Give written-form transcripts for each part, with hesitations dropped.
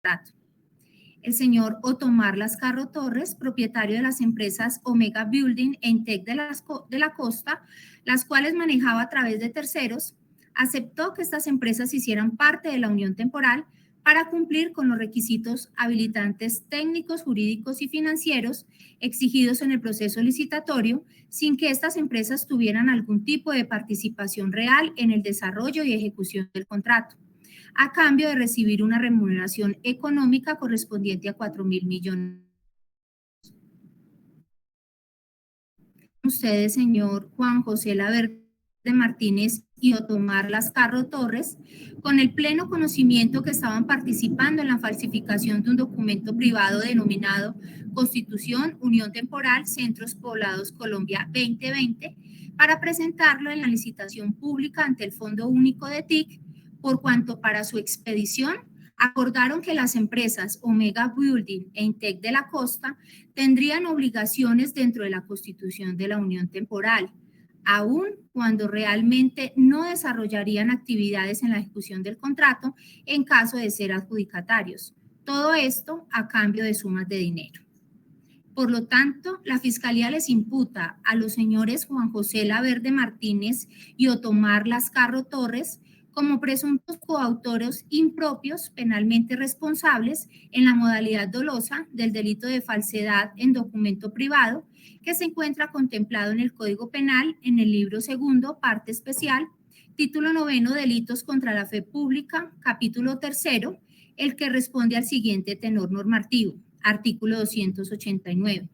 contrato. El señor Otomar Lascarro Torres, propietario de las empresas Omega Building e Intec de la Costa, las cuales manejaba a través de terceros, aceptó que estas empresas hicieran parte de la unión temporal para cumplir con los requisitos habilitantes técnicos, jurídicos y financieros exigidos en el proceso licitatorio, sin que estas empresas tuvieran algún tipo de participación real en el desarrollo y ejecución del contrato, a cambio de recibir una remuneración económica correspondiente a 4.000 millones. Ustedes, señor Juan José Laverde Martínez y Otomar Lascarro Torres, con el pleno conocimiento que estaban participando en la falsificación de un documento privado denominado Constitución Unión Temporal Centros Poblados Colombia 2020 para presentarlo en la licitación pública ante el Fondo Único de TIC, por cuanto para su expedición acordaron que las empresas Omega Building e Intec de la Costa tendrían obligaciones dentro de la Constitución de la Unión Temporal, aun cuando realmente no desarrollarían actividades en la ejecución del contrato en caso de ser adjudicatarios. Todo esto a cambio de sumas de dinero. Por lo tanto, la Fiscalía les imputa a los señores Juan José Laverde Martínez y Otomar Lascarro Torres como presuntos coautores impropios penalmente responsables en la modalidad dolosa del delito de falsedad en documento privado, que se encuentra contemplado en el Código Penal en el libro segundo, parte especial, título 9, delitos contra la fe pública, capítulo 3, el que responde al siguiente tenor normativo, artículo 289,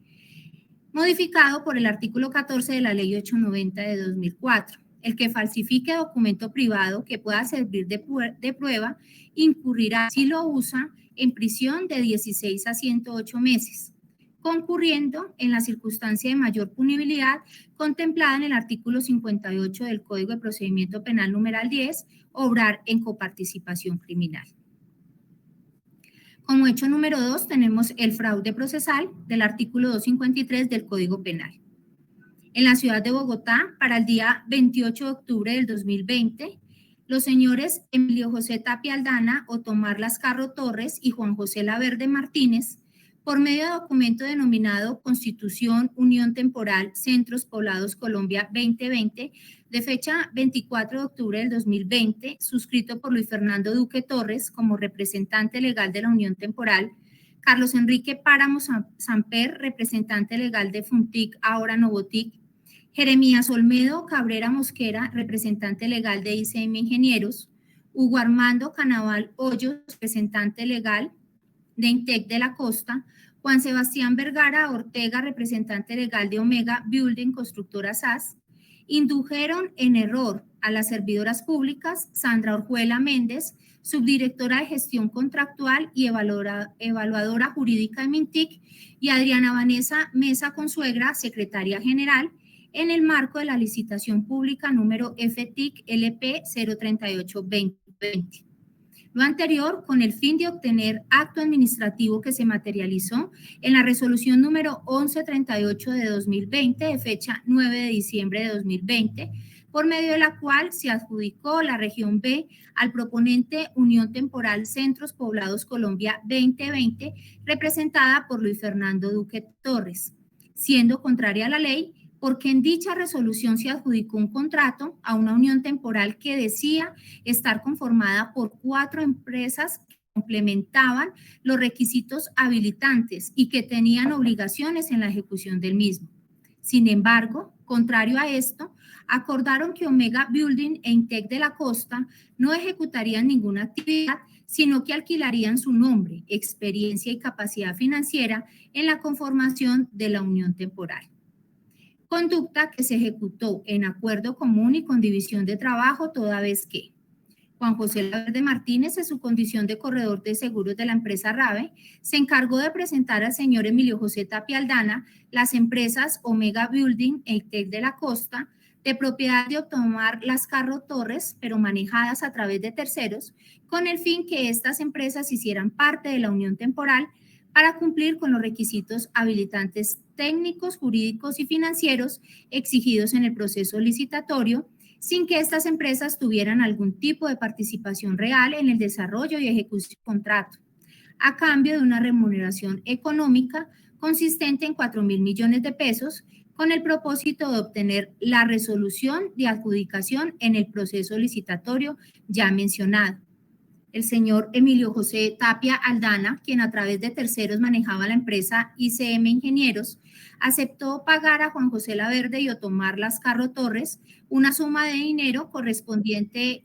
modificado por el artículo 14 de la Ley 890 de 2004. El que falsifique documento privado que pueda servir de prueba incurrirá, si lo usa, en prisión de 16 a 108 meses, concurriendo en la circunstancia de mayor punibilidad contemplada en el artículo 58 del Código de Procedimiento Penal numeral 10, obrar en coparticipación criminal. Como hecho número 2, tenemos el fraude procesal del artículo 253 del Código Penal. En la ciudad de Bogotá, para el día 28 de octubre del 2020, los señores Emilio José Tapia Aldana, Otomar Lascarro Torres y Juan José Laverde Martínez, por medio de documento denominado Constitución Unión Temporal Centros Poblados Colombia 2020, de fecha 24 de octubre del 2020, suscrito por Luis Fernando Duque Torres como representante legal de la Unión Temporal, Carlos Enrique Páramo Samper, representante legal de Funtic, ahora Novotic, Jeremías Olmedo Cabrera Mosquera, representante legal de ICM Ingenieros, Hugo Armando Canaval Hoyos, representante legal de Intec de la Costa, Juan Sebastián Vergara Ortega, representante legal de Omega Building Constructora SAS, indujeron en error a las servidoras públicas Sandra Orjuela Méndez, subdirectora de gestión contractual y evaluadora jurídica de Mintic, y Adriana Vanessa Mesa Consuegra, secretaria general, en el marco de la licitación pública número FTIC LP 038-2020. Lo anterior con el fin de obtener acto administrativo que se materializó en la resolución número 1138 de 2020, de fecha 9 de diciembre de 2020, por medio de la cual se adjudicó la región B al proponente Unión Temporal Centros Poblados Colombia 2020, representada por Luis Fernando Duque Torres, siendo contraria a la ley, porque en dicha resolución se adjudicó un contrato a una unión temporal que decía estar conformada por 4 empresas que complementaban los requisitos habilitantes y que tenían obligaciones en la ejecución del mismo. Sin embargo, contrario a esto, acordaron que Omega Building e Intec de la Costa no ejecutarían ninguna actividad, sino que alquilarían su nombre, experiencia y capacidad financiera en la conformación de la unión temporal. Conducta que se ejecutó en acuerdo común y con división de trabajo, toda vez que Juan José Laverde Martínez, en su condición de corredor de seguros de la empresa RAVE, se encargó de presentar al señor Emilio José Tapia Aldana las empresas Omega Building e Intec de la Costa, de propiedad de Otomar Lascarro Torres, pero manejadas a través de terceros, con el fin que estas empresas hicieran parte de la unión temporal para cumplir con los requisitos habilitantes técnicos, jurídicos y financieros exigidos en el proceso licitatorio, sin que estas empresas tuvieran algún tipo de participación real en el desarrollo y ejecución del contrato, a cambio de una remuneración económica consistente en 4.000 millones de pesos con el propósito de obtener la resolución de adjudicación en el proceso licitatorio ya mencionado. El señor Emilio José Tapia Aldana, quien a través de terceros manejaba la empresa ICM Ingenieros, aceptó pagar a Juan José Laverde y Otomar Lascarro Torres una suma de dinero consistente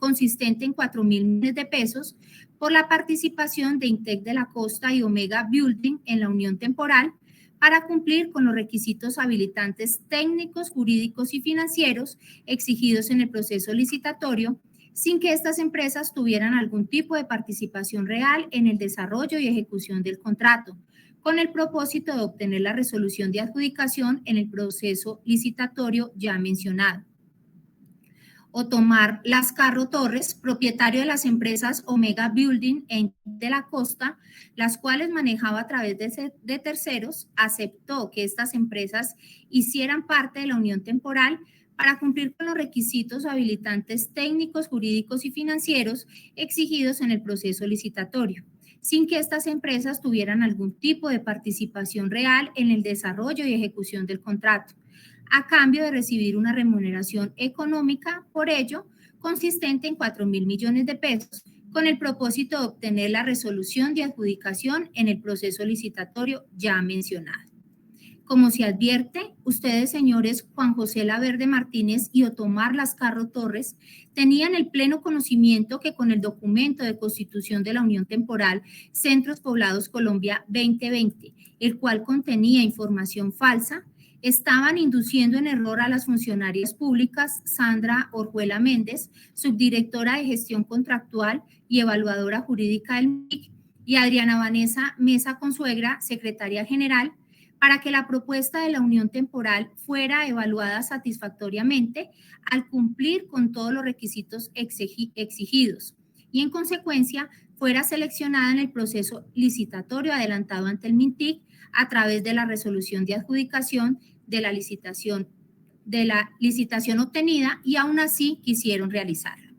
en 4.000 millones de pesos por la participación de Intec de la Costa y Omega Building en la unión temporal para cumplir con los requisitos habilitantes técnicos, jurídicos y financieros exigidos en el proceso licitatorio, sin que estas empresas tuvieran algún tipo de participación real en el desarrollo y ejecución del contrato, con el propósito de obtener la resolución de adjudicación en el proceso licitatorio ya mencionado. Otomar Lascarro Torres, propietario de las empresas Omega Building e de la Costa, las cuales manejaba a través de terceros, aceptó que estas empresas hicieran parte de la unión temporal para cumplir con los requisitos habilitantes técnicos, jurídicos y financieros exigidos en el proceso licitatorio, sin que estas empresas tuvieran algún tipo de participación real en el desarrollo y ejecución del contrato, a cambio de recibir una remuneración económica por ello consistente en 4.000 millones de pesos, con el propósito de obtener la resolución de adjudicación en el proceso licitatorio ya mencionado. Como se advierte, ustedes, señores Juan José Laverde Martínez y Otomar Lascarro Torres, tenían el pleno conocimiento que con el documento de constitución de la Unión Temporal Centros Poblados Colombia 2020, el cual contenía información falsa, estaban induciendo en error a las funcionarias públicas Sandra Orjuela Méndez, subdirectora de gestión contractual y evaluadora jurídica del MIC, y Adriana Vanessa Mesa Consuegra, secretaria general, para que la propuesta de la unión temporal fuera evaluada satisfactoriamente al cumplir con todos los requisitos exigidos y, en consecuencia, fuera seleccionada en el proceso licitatorio adelantado ante el MINTIC a través de la resolución de adjudicación de la licitación obtenida y aún así quisieron realizarla.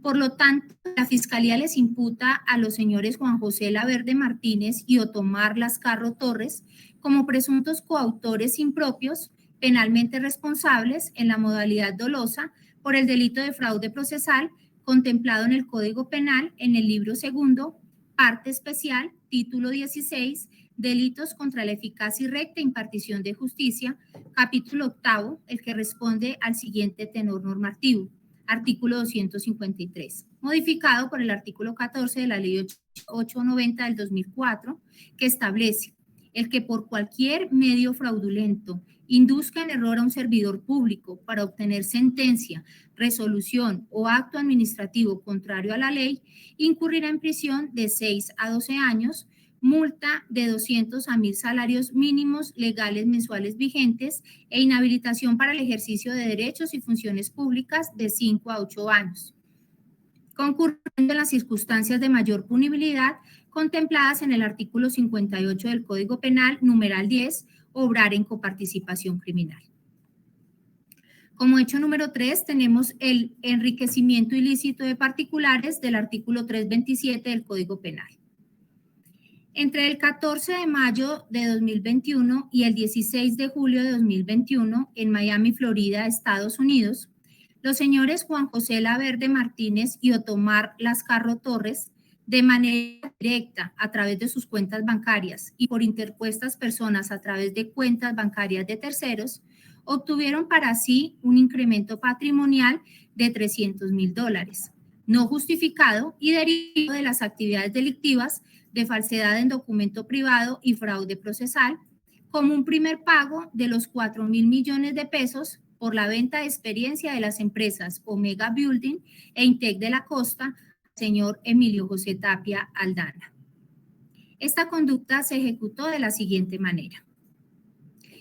Por lo tanto, la Fiscalía les imputa a los señores Juan José Laverde Martínez y Otomar Lascarro Torres como presuntos coautores impropios, penalmente responsables en la modalidad dolosa por el delito de fraude procesal contemplado en el Código Penal en el libro segundo, parte especial, título 16, delitos contra la eficacia y recta impartición de justicia, capítulo octavo, el que responde al siguiente tenor normativo. Artículo 253, modificado por el artículo 14 de la Ley 890 del 2004, que establece el que por cualquier medio fraudulento induzca en error a un servidor público para obtener sentencia, resolución o acto administrativo contrario a la ley, incurrirá en prisión de 6 a 12 años, multa de 200 a 1.000 salarios mínimos legales mensuales vigentes e inhabilitación para el ejercicio de derechos y funciones públicas de 5 a 8 años, concurriendo en las circunstancias de mayor punibilidad contempladas en el artículo 58 del Código Penal, numeral 10, obrar en coparticipación criminal. Como hecho número 3, tenemos el enriquecimiento ilícito de particulares del artículo 327 del Código Penal. Entre el 14 de mayo de 2021 y el 16 de julio de 2021, en Miami, Florida, Estados Unidos, los señores Juan José Laverde Martínez y Otomar Lascarro Torres, de manera directa a través de sus cuentas bancarias y por interpuestas personas a través de cuentas bancarias de terceros, obtuvieron para sí un incremento patrimonial de $300.000, no justificado y derivado de las actividades delictivas de falsedad en documento privado y fraude procesal, como un primer pago de los 4.000 millones de pesos por la venta de experiencia de las empresas Omega Building e Intec de la Costa, señor Emilio José Tapia Aldana. Esta conducta se ejecutó de la siguiente manera.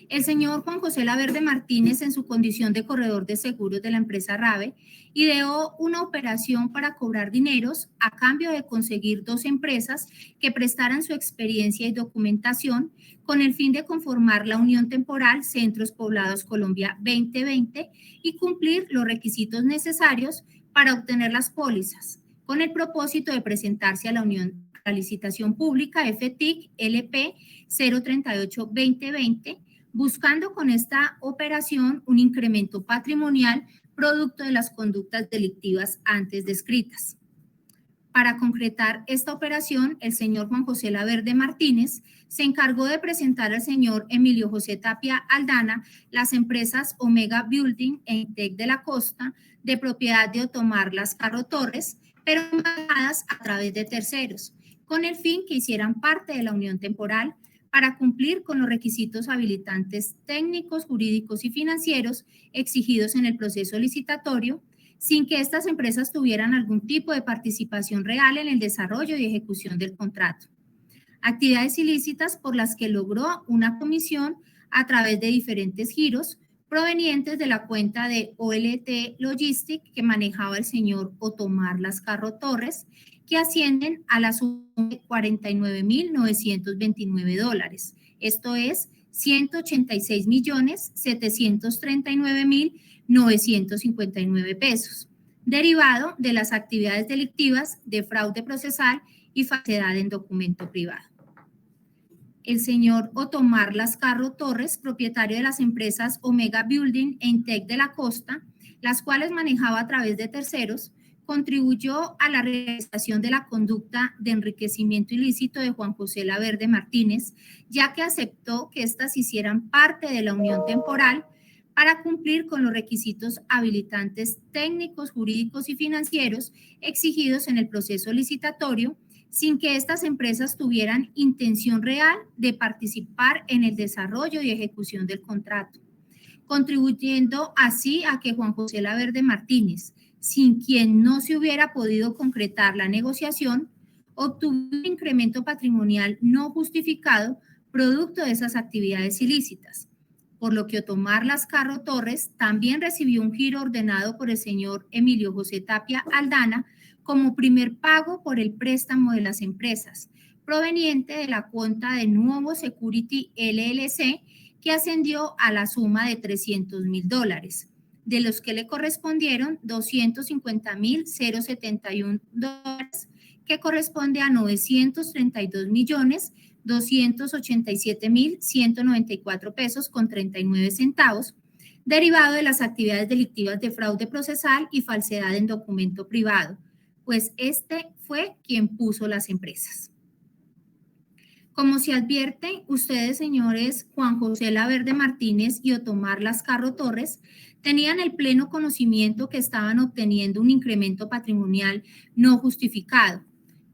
El señor Juan José Laverde Martínez, en su condición de corredor de seguros de la empresa RAVE, ideó una operación para cobrar dineros a cambio de conseguir 2 empresas que prestaran su experiencia y documentación con el fin de conformar la unión temporal Centros Poblados Colombia 2020 y cumplir los requisitos necesarios para obtener las pólizas, con el propósito de presentarse a la Unión a licitación pública FTIC LP 038-2020, buscando con esta operación un incremento patrimonial producto de las conductas delictivas antes descritas. Para concretar esta operación, el señor Juan José Laverde Martínez se encargó de presentar al señor Emilio José Tapia Aldana las empresas Omega Building e Intec de la Costa, de propiedad de Otomar Lascarro Torres, pero manejadas a través de terceros, con el fin que hicieran parte de la unión temporal para cumplir con los requisitos habilitantes técnicos, jurídicos y financieros exigidos en el proceso licitatorio, sin que estas empresas tuvieran algún tipo de participación real en el desarrollo y ejecución del contrato. Actividades ilícitas por las que logró una comisión a través de diferentes giros provenientes de la cuenta de OLT Logistic que manejaba el señor Otomar Lascarro Torres, que ascienden a la suma de $49.929. Esto es $186.739.959 pesos, derivado de las actividades delictivas de fraude procesal y falsedad en documento privado. El señor Otomar Lascarro Torres, propietario de las empresas Omega Building e Intec de la Costa, las cuales manejaba a través de terceros, contribuyó a la realización de la conducta de enriquecimiento ilícito de Juan José Laverde Martínez, ya que aceptó que éstas hicieran parte de la unión temporal para cumplir con los requisitos habilitantes técnicos, jurídicos y financieros exigidos en el proceso licitatorio, sin que estas empresas tuvieran intención real de participar en el desarrollo y ejecución del contrato, contribuyendo así a que Juan José Laverde Martínez, sin quien no se hubiera podido concretar la negociación, obtuvo un incremento patrimonial no justificado producto de esas actividades ilícitas, por lo que Otomar Lascarro Torres también recibió un giro ordenado por el señor Emilio José Tapia Aldana como primer pago por el préstamo de las empresas, proveniente de la cuenta de Nuevo Security LLC, que ascendió a la suma de $300.000, de los que le correspondieron $250.071, que corresponde a $932.287.194 pesos con 39 centavos, derivado de las actividades delictivas de fraude procesal y falsedad en documento privado, pues este fue quien puso las empresas. Como se advierte, ustedes, señores Juan José Laverde Martínez y Otomar Lascarro Torres, tenían el pleno conocimiento que estaban obteniendo un incremento patrimonial no justificado.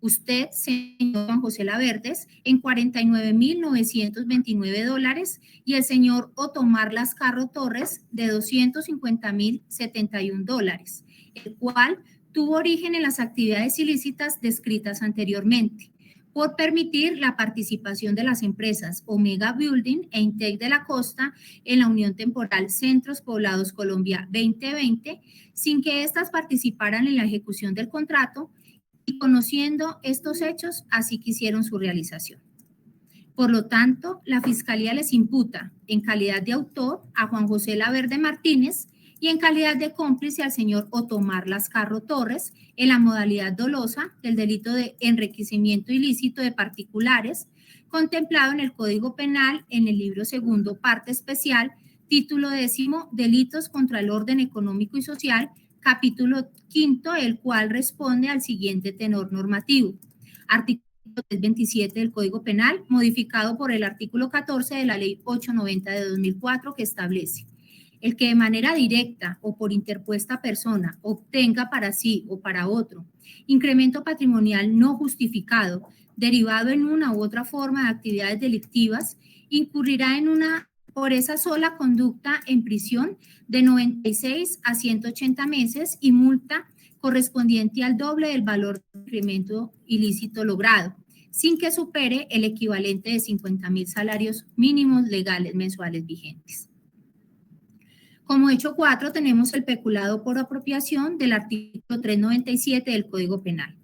Usted, señor Juan José Laverdes, en $49.929 y el señor Otomar Lascarro Torres de $250.071, el cual tuvo origen en las actividades ilícitas descritas anteriormente, por permitir la participación de las empresas Omega Building e Intec de la Costa en la Unión Temporal Centros Poblados Colombia 2020, sin que éstas participaran en la ejecución del contrato, y conociendo estos hechos, así quisieron su realización. Por lo tanto, la Fiscalía les imputa en calidad de autor a Juan José Laverde Martínez y en calidad de cómplice al señor Otomar Lascarro Torres en la modalidad dolosa del delito de enriquecimiento ilícito de particulares, contemplado en el Código Penal en el libro segundo, parte especial, título 10, Delitos contra el Orden Económico y Social, capítulo 5, el cual responde al siguiente tenor normativo. Artículo 327 del Código Penal, modificado por el artículo 14 de la Ley 890 de 2004, que establece: el que de manera directa o por interpuesta persona obtenga para sí o para otro incremento patrimonial no justificado, derivado en una u otra forma de actividades delictivas, incurrirá en una, por esa sola conducta, en prisión de 96 a 180 meses y multa correspondiente al doble del valor del incremento ilícito logrado, sin que supere el equivalente de 50.000 salarios mínimos legales mensuales vigentes. Como hecho 4, tenemos el peculado por apropiación del artículo 397 del Código Penal.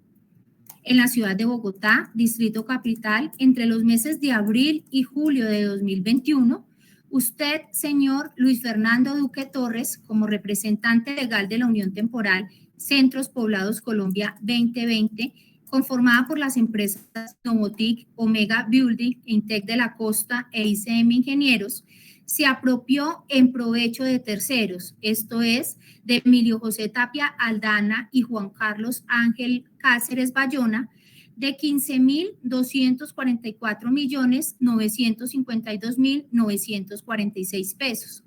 En la ciudad de Bogotá, Distrito Capital, entre los meses de abril y julio de 2021, usted, señor Luis Fernando Duque Torres, como representante legal de la Unión Temporal Centros Poblados Colombia 2020, conformada por las empresas Novotic, Omega Building, Intec de la Costa e ICM Ingenieros, se apropió en provecho de terceros, esto es, de Emilio José Tapia Aldana y Juan Carlos Ángel Cáceres Bayona, de 15.244.952.946 pesos,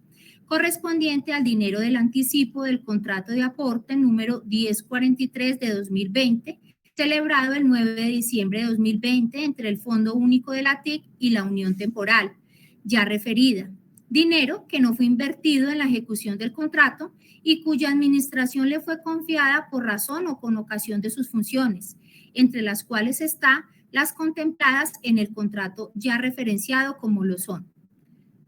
correspondiente al dinero del anticipo del contrato de aporte número 1043 de 2020, celebrado el 9 de diciembre de 2020 entre el Fondo Único de la TIC y la Unión Temporal, ya referida. Dinero que no fue invertido en la ejecución del contrato y cuya administración le fue confiada por razón o con ocasión de sus funciones, entre las cuales están las contempladas en el contrato ya referenciado, como lo son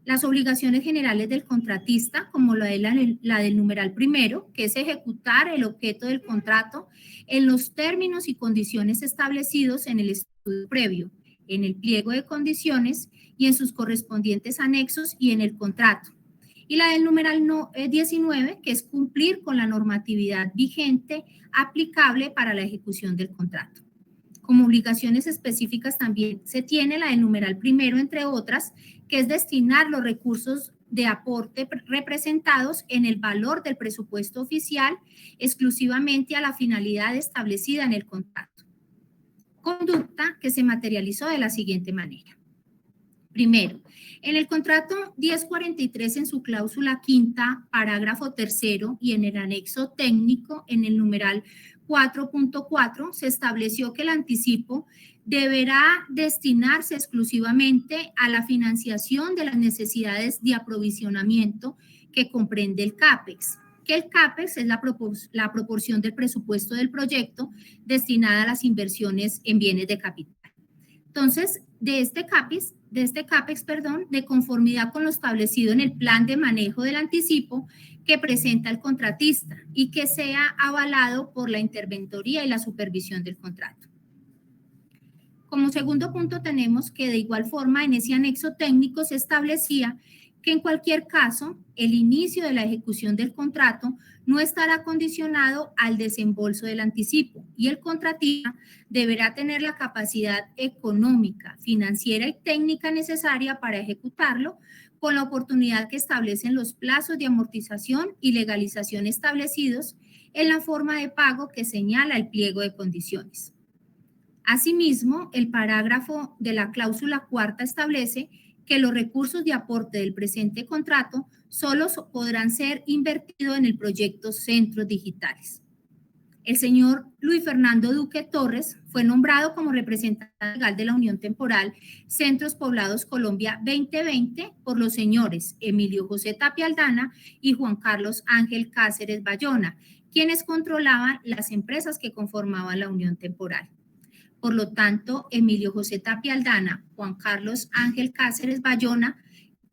las obligaciones generales del contratista, como la del numeral primero, que es ejecutar el objeto del contrato en los términos y condiciones establecidos en el estudio previo, en el pliego de condiciones y en sus correspondientes anexos y en el contrato. Y la del numeral 19, que es cumplir con la normatividad vigente aplicable para la ejecución del contrato. Como obligaciones específicas también se tiene la del numeral primero, entre otras, que es destinar los recursos de aporte representados en el valor del presupuesto oficial exclusivamente a la finalidad establecida en el contrato. Conducta que se materializó de la siguiente manera. Primero, en el contrato 1043, en su cláusula quinta, parágrafo tercero, y en el anexo técnico, en el numeral 4.4, se estableció que el anticipo deberá destinarse exclusivamente a la financiación de las necesidades de aprovisionamiento que comprende el CAPEX, que el CAPEX es la proporción del presupuesto del proyecto destinada a las inversiones en bienes de capital. Entonces, de este CAPEX, de conformidad con lo establecido en el plan de manejo del anticipo que presenta el contratista y que sea avalado por la interventoría y la supervisión del contrato. Como segundo punto tenemos que de igual forma en ese anexo técnico se establecía que en cualquier caso el inicio de la ejecución del contrato no estará condicionado al desembolso del anticipo y el contratista deberá tener la capacidad económica, financiera y técnica necesaria para ejecutarlo con la oportunidad que establecen los plazos de amortización y legalización establecidos en la forma de pago que señala el pliego de condiciones. Asimismo, el parágrafo de la cláusula cuarta establece que los recursos de aporte del presente contrato solo podrán ser invertidos en el proyecto Centros Digitales. El señor Luis Fernando Duque Torres fue nombrado como representante legal de la Unión Temporal Centros Poblados Colombia 2020 por los señores Emilio José Tapia Aldana y Juan Carlos Ángel Cáceres Bayona, quienes controlaban las empresas que conformaban la Unión Temporal. Por lo tanto, Emilio José Tapia Aldana, Juan Carlos Ángel Cáceres Bayona,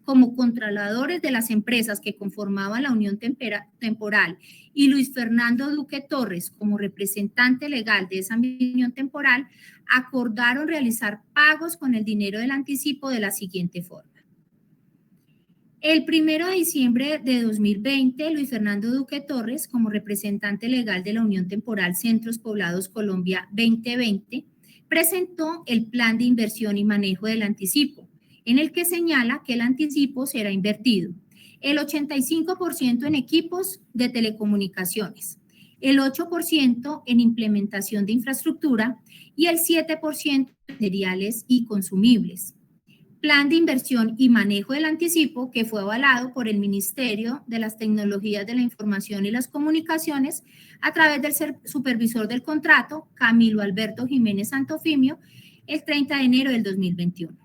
como controladores de las empresas que conformaban la Unión Temporal, y Luis Fernando Duque Torres, como representante legal de esa Unión Temporal, acordaron realizar pagos con el dinero del anticipo de la siguiente forma. El 1 de diciembre de 2020, Luis Fernando Duque Torres, como representante legal de la Unión Temporal Centros Poblados Colombia 2020, presentó el plan de inversión y manejo del anticipo, en el que señala que el anticipo será invertido el 85% en equipos de telecomunicaciones, el 8% en implementación de infraestructura y el 7% en materiales y consumibles. Plan de inversión y manejo del anticipo que fue avalado por el Ministerio de las Tecnologías de la Información y las Comunicaciones a través del supervisor del contrato, Camilo Alberto Jiménez Santofimio, el 30 de enero del 2021.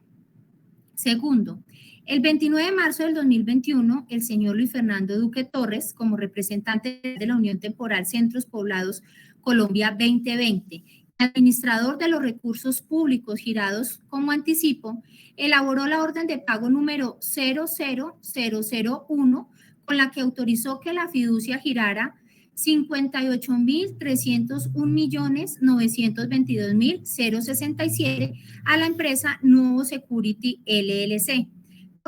Segundo, el 29 de marzo del 2021, el señor Luis Fernando Duque Torres, como representante de la Unión Temporal Centros Poblados Colombia 2020, administrador de los recursos públicos girados como anticipo, elaboró la orden de pago número 00001, con la que autorizó que la fiducia girara 58.301.922.067 a la empresa Nuevo Security LLC,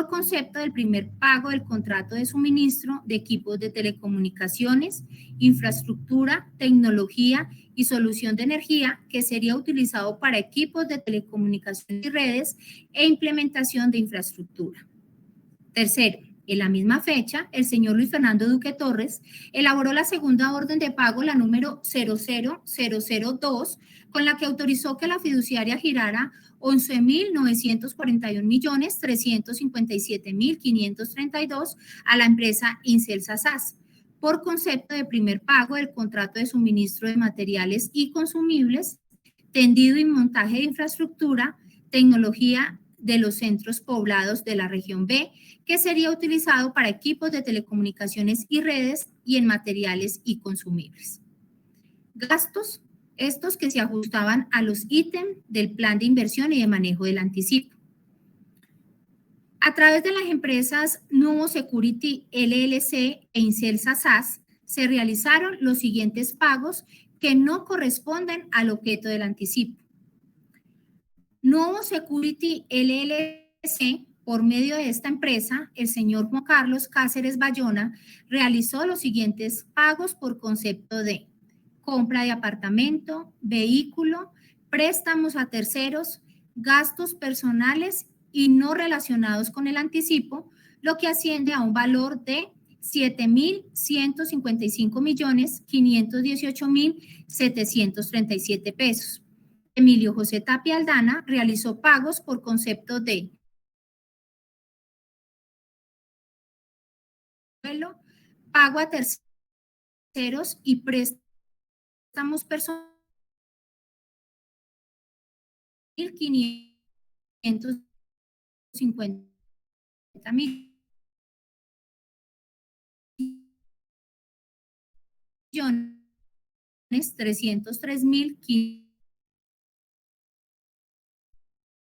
por concepto del primer pago del contrato de suministro de equipos de telecomunicaciones, infraestructura, tecnología y solución de energía que sería utilizado para equipos de telecomunicaciones y redes e implementación de infraestructura. Tercero, en la misma fecha, el señor Luis Fernando Duque Torres elaboró la segunda orden de pago, la número 00002, con la que autorizó que la fiduciaria girara 11.941.357.532 a la empresa Incelsa SAS por concepto de primer pago del contrato de suministro de materiales y consumibles, tendido y montaje de infraestructura, tecnología de los centros poblados de la región B, que sería utilizado para equipos de telecomunicaciones y redes y en materiales y consumibles. Gastos, estos que se ajustaban a los ítems del plan de inversión y de manejo del anticipo. A través de las empresas Nuevo Security LLC e Incelsa SAS, se realizaron los siguientes pagos que no corresponden al objeto del anticipo. Nuevo Security LLC, por medio de esta empresa, el señor Juan Carlos Cáceres Bayona realizó los siguientes pagos por concepto de compra de apartamento, vehículo, préstamos a terceros, gastos personales y no relacionados con el anticipo, lo que asciende a un valor de 7.155.518.737 pesos. Emilio José Tapia Aldana realizó pagos por concepto de pago a terceros y préstamos personales, 1.550 millones, 303.500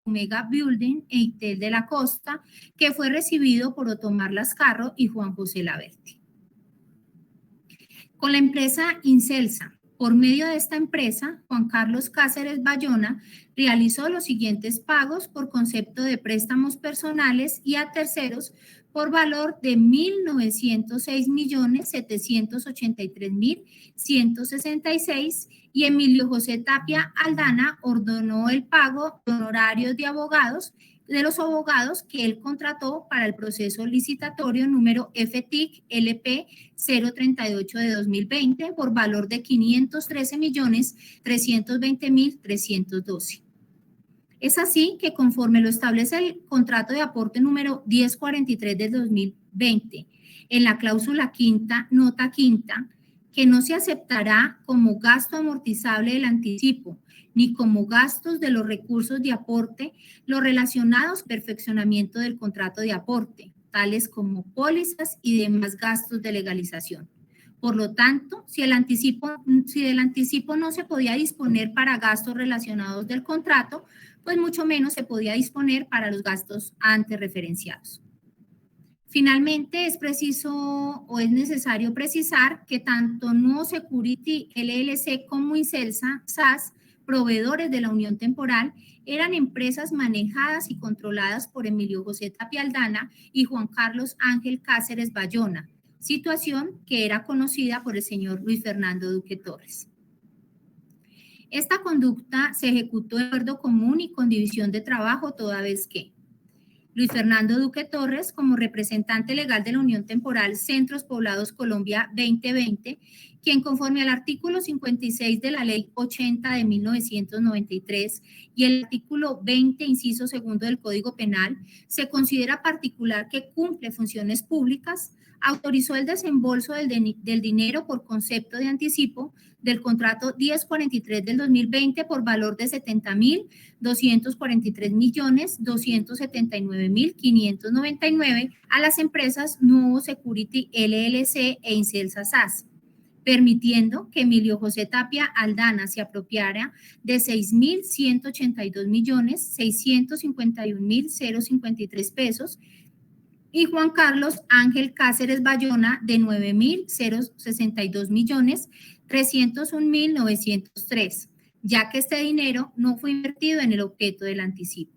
Omega Building e Itel de la Costa, que fue recibido por Otomar Lascarro y Juan José Laverty. Con la empresa Incelsa, por medio de esta empresa, Juan Carlos Cáceres Bayona realizó los siguientes pagos por concepto de préstamos personales y a terceros por valor de 1.906.783.166 y Emilio José Tapia Aldana ordenó el pago de honorarios de abogados de los abogados que él contrató para el proceso licitatorio número FTIC LP 038 de 2020 por valor de 513.320.312. Es así que conforme lo establece el contrato de aporte número 1043 del 2020, en la cláusula quinta, nota quinta, que no se aceptará como gasto amortizable del anticipo, ni como gastos de los recursos de aporte, los relacionados al perfeccionamiento del contrato de aporte, tales como pólizas y demás gastos de legalización. Por lo tanto, si del anticipo no se podía disponer para gastos relacionados del contrato, pues mucho menos se podía disponer para los gastos antes referenciados. Finalmente, es preciso o es necesario precisar que tanto Nuevo Security LLC como Incelsa SAS, proveedores de la unión temporal, eran empresas manejadas y controladas por Emilio José Tapia Aldana y Juan Carlos Ángel Cáceres Bayona, situación que era conocida por el señor Luis Fernando Duque Torres. Esta conducta se ejecutó en acuerdo común y con división de trabajo, toda vez que Luis Fernando Duque Torres, como representante legal de la Unión Temporal Centros Poblados Colombia 2020, quien conforme al artículo 56 de la Ley 80 de 1993 y el artículo 20, inciso segundo del Código Penal, se considera particular que cumple funciones públicas, autorizó el desembolso del dinero por concepto de anticipo del contrato 1043 del 2020 por valor de 70.243.279.599 a las empresas Nuevo Security LLC e Incelsa SAS, permitiendo que Emilio José Tapia Aldana se apropiara de 6.182.651.053 pesos y Juan Carlos Ángel Cáceres Bayona de 9.062.301.903, ya que este dinero no fue invertido en el objeto del anticipo.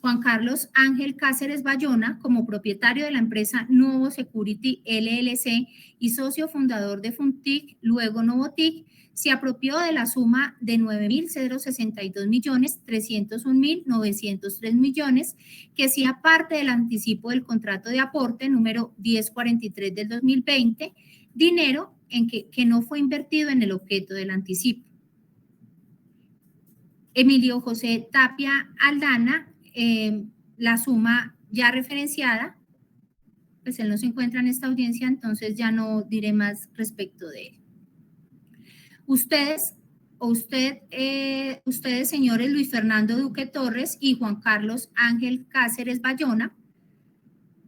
Juan Carlos Ángel Cáceres Bayona, como propietario de la empresa Nuevo Security LLC y socio fundador de Funtic, luego Novotic, se apropió de la suma de 9.062.301.903 millones, que hacía parte del anticipo del contrato de aporte número 1043 del 2020, dinero que no fue invertido en el objeto del anticipo. Emilio José Tapia Aldana, la suma ya referenciada, pues él no se encuentra en esta audiencia, entonces ya no diré más respecto de él. Ustedes, señores Luis Fernando Duque Torres y Juan Carlos Ángel Cáceres Bayona,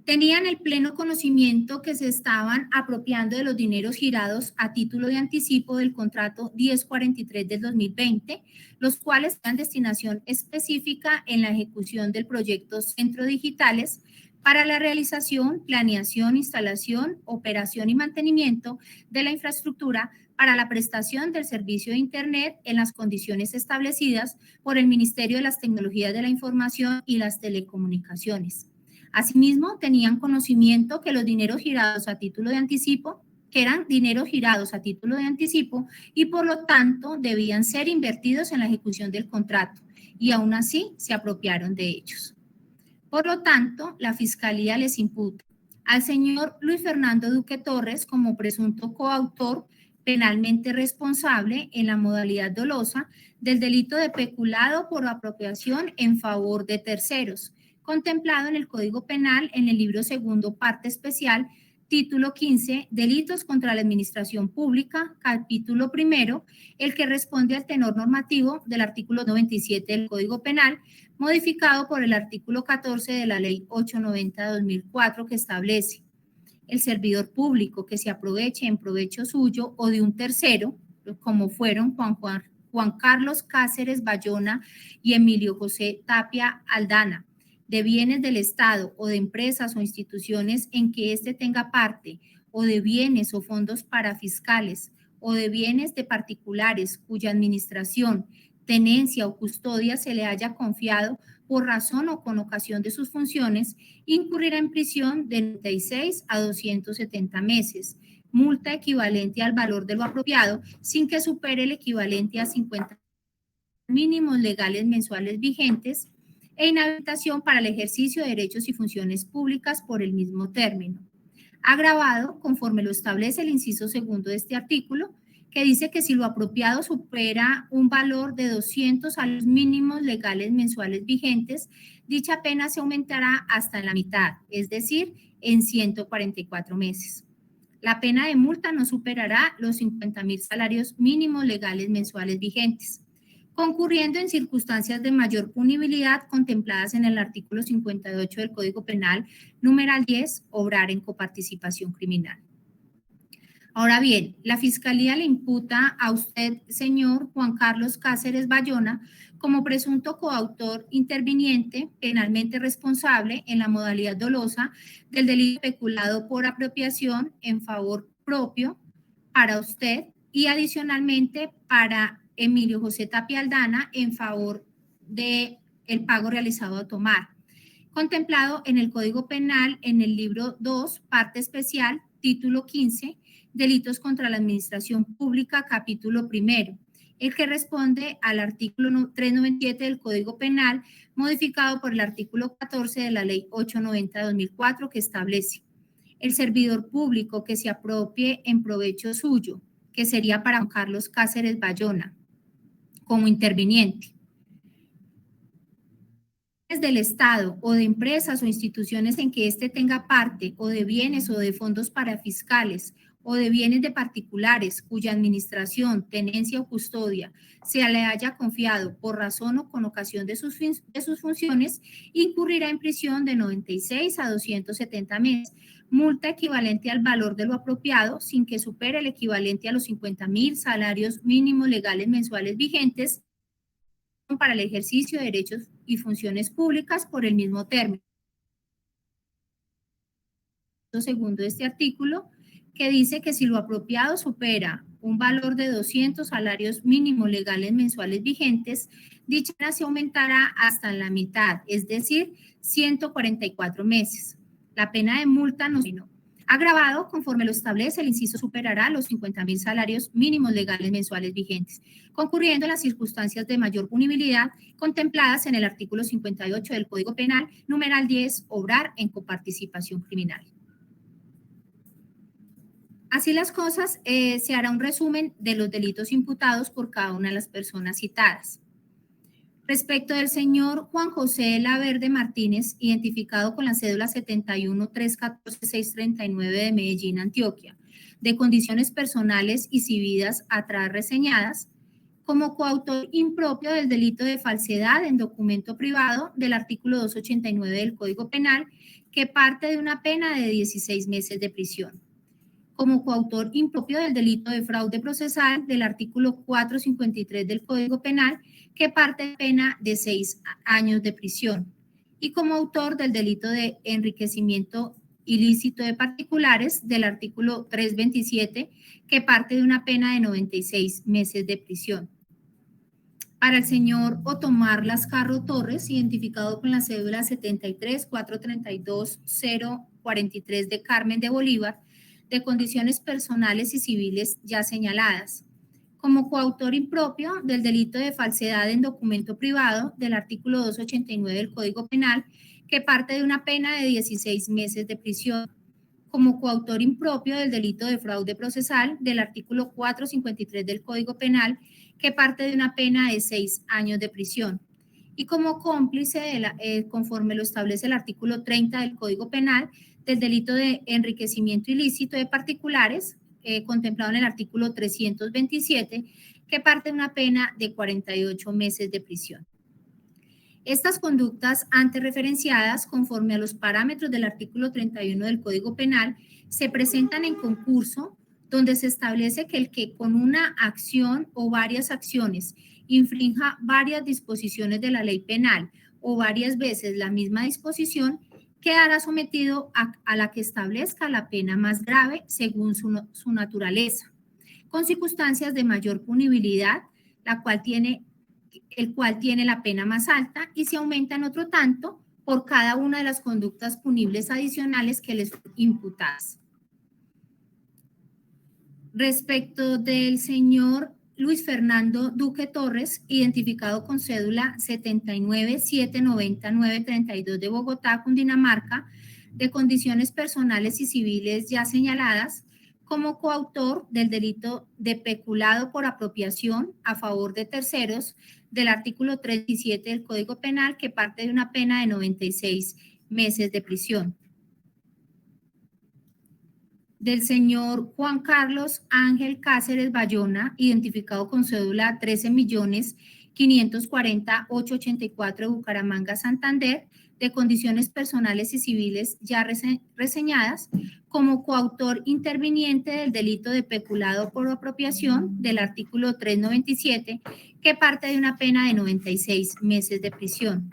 tenían el pleno conocimiento que se estaban apropiando de los dineros girados a título de anticipo del contrato 1043 del 2020, los cuales dan destinación específica en la ejecución del proyecto Centro Digitales para la realización, planeación, instalación, operación y mantenimiento de la infraestructura para la prestación del servicio de Internet en las condiciones establecidas por el Ministerio de las Tecnologías de la Información y las Telecomunicaciones. Asimismo, tenían conocimiento que los dineros girados a título de anticipo, que eran dineros girados a título de anticipo y por lo tanto debían ser invertidos en la ejecución del contrato y aún así se apropiaron de ellos. Por lo tanto, la Fiscalía les imputa al señor Luis Fernando Duque Torres como presunto coautor penalmente responsable en la modalidad dolosa del delito de peculado por apropiación en favor de terceros, contemplado en el Código Penal en el libro segundo, parte especial, título 15, Delitos contra la Administración Pública, capítulo primero, el que responde al tenor normativo del artículo 97 del Código Penal, modificado por el artículo 14 de la Ley 890 de 2004, que establece el servidor público que se aproveche en provecho suyo o de un tercero, como fueron Juan Carlos Cáceres Bayona y Emilio José Tapia Aldana, de bienes del Estado o de empresas o instituciones en que éste tenga parte, o de bienes o fondos parafiscales, o de bienes de particulares cuya administración, tenencia o custodia se le haya confiado por razón o con ocasión de sus funciones, incurrirá en prisión de 96 a 270 meses, multa equivalente al valor de lo apropiado sin que supere el equivalente a 50 mínimos legales mensuales vigentes, e inhabilitación para el ejercicio de derechos y funciones públicas por el mismo término. Agravado conforme lo establece el inciso segundo de este artículo, que dice que si lo apropiado supera un valor de 200 a los mínimos legales mensuales vigentes, dicha pena se aumentará hasta la mitad, es decir, en 144 meses. La pena de multa no superará los 50.000 salarios mínimos legales mensuales vigentes, concurriendo en circunstancias de mayor punibilidad contempladas en el artículo 58 del Código Penal, numeral 10, obrar en coparticipación criminal. Ahora bien, la Fiscalía le imputa a usted, señor Juan Carlos Cáceres Bayona, como presunto coautor interviniente penalmente responsable en la modalidad dolosa del delito peculado por apropiación en favor propio para usted y adicionalmente para Emilio José Tapia Aldana en favor del pago realizado a tomar, contemplado en el Código Penal en el libro 2, parte especial, título 15, Delitos contra la Administración Pública, capítulo primero, el que responde al artículo 397 del Código Penal, modificado por el artículo 14 de la Ley 890 de 2004, que establece el servidor público que se apropie en provecho suyo, que sería para Juan Carlos Cáceres Bayona, como interviniente, del Estado o de empresas o instituciones en que éste tenga parte, o de bienes o de fondos parafiscales, o de bienes de particulares cuya administración, tenencia o custodia se le haya confiado por razón o con ocasión de sus funciones, incurrirá en prisión de 96 a 270 meses, multa equivalente al valor de lo apropiado sin que supere el equivalente a los 50.000 salarios mínimos legales mensuales vigentes para el ejercicio de derechos y funciones públicas por el mismo término. Segundo de este artículo, que dice que si lo apropiado supera un valor de 200 salarios mínimos legales mensuales vigentes, dicha pena se aumentará hasta la mitad, es decir, 144 meses. La pena de multa no agravado, conforme lo establece el inciso, superará los 50.000 salarios mínimos legales mensuales vigentes, concurriendo las circunstancias de mayor punibilidad contempladas en el artículo 58 del Código Penal, numeral 10, obrar en coparticipación criminal. Así las cosas, se hará un resumen de los delitos imputados por cada una de las personas citadas. Respecto del señor Juan José Laverde Martínez, identificado con la cédula 71314639 de Medellín, Antioquia, de condiciones personales y civiles atrás reseñadas, como coautor impropio del delito de falsedad en documento privado del artículo 289 del Código Penal, que parte de una pena de 16 meses de prisión. Como coautor impropio del delito de fraude procesal del artículo 453 del Código Penal, que parte de pena de 6 años de prisión. Y como autor del delito de enriquecimiento ilícito de particulares del artículo 327, que parte de una pena de 96 meses de prisión. Para el señor Otomar Lascarro Torres, identificado con la cédula 73-432-043 de Carmen de Bolívar, de condiciones personales y civiles ya señaladas, como coautor impropio del delito de falsedad en documento privado del artículo 289 del Código Penal, que parte de una pena de 16 meses de prisión, como coautor impropio del delito de fraude procesal del artículo 453 del Código Penal, que parte de una pena de 6 años de prisión, y como cómplice, conforme lo establece el artículo 30 del Código Penal, del delito de enriquecimiento ilícito de particulares, contemplado en el artículo 327, que parte de una pena de 48 meses de prisión. Estas conductas antes referenciadas, conforme a los parámetros del artículo 31 del Código Penal, se presentan en concurso, donde se establece que el que con una acción o varias acciones infrinja varias disposiciones de la ley penal o varias veces la misma disposición, quedará sometido a la que establezca la pena más grave según su naturaleza, con circunstancias de mayor punibilidad, el cual tiene la pena más alta y se aumenta en otro tanto por cada una de las conductas punibles adicionales que les fueron imputadas. Respecto del señor Luis Fernando Duque Torres, identificado con cédula 79-790-932 de Bogotá, Cundinamarca, de condiciones personales y civiles ya señaladas, como coautor del delito de peculado por apropiación a favor de terceros del artículo 37 del Código Penal, que parte de una pena de 96 meses de prisión. Del señor Juan Carlos Ángel Cáceres Bayona, identificado con cédula 13.540.884 de Bucaramanga, Santander, de condiciones personales y civiles ya reseñadas, como coautor interviniente del delito de peculado por apropiación del artículo 397, que parte de una pena de 96 meses de prisión,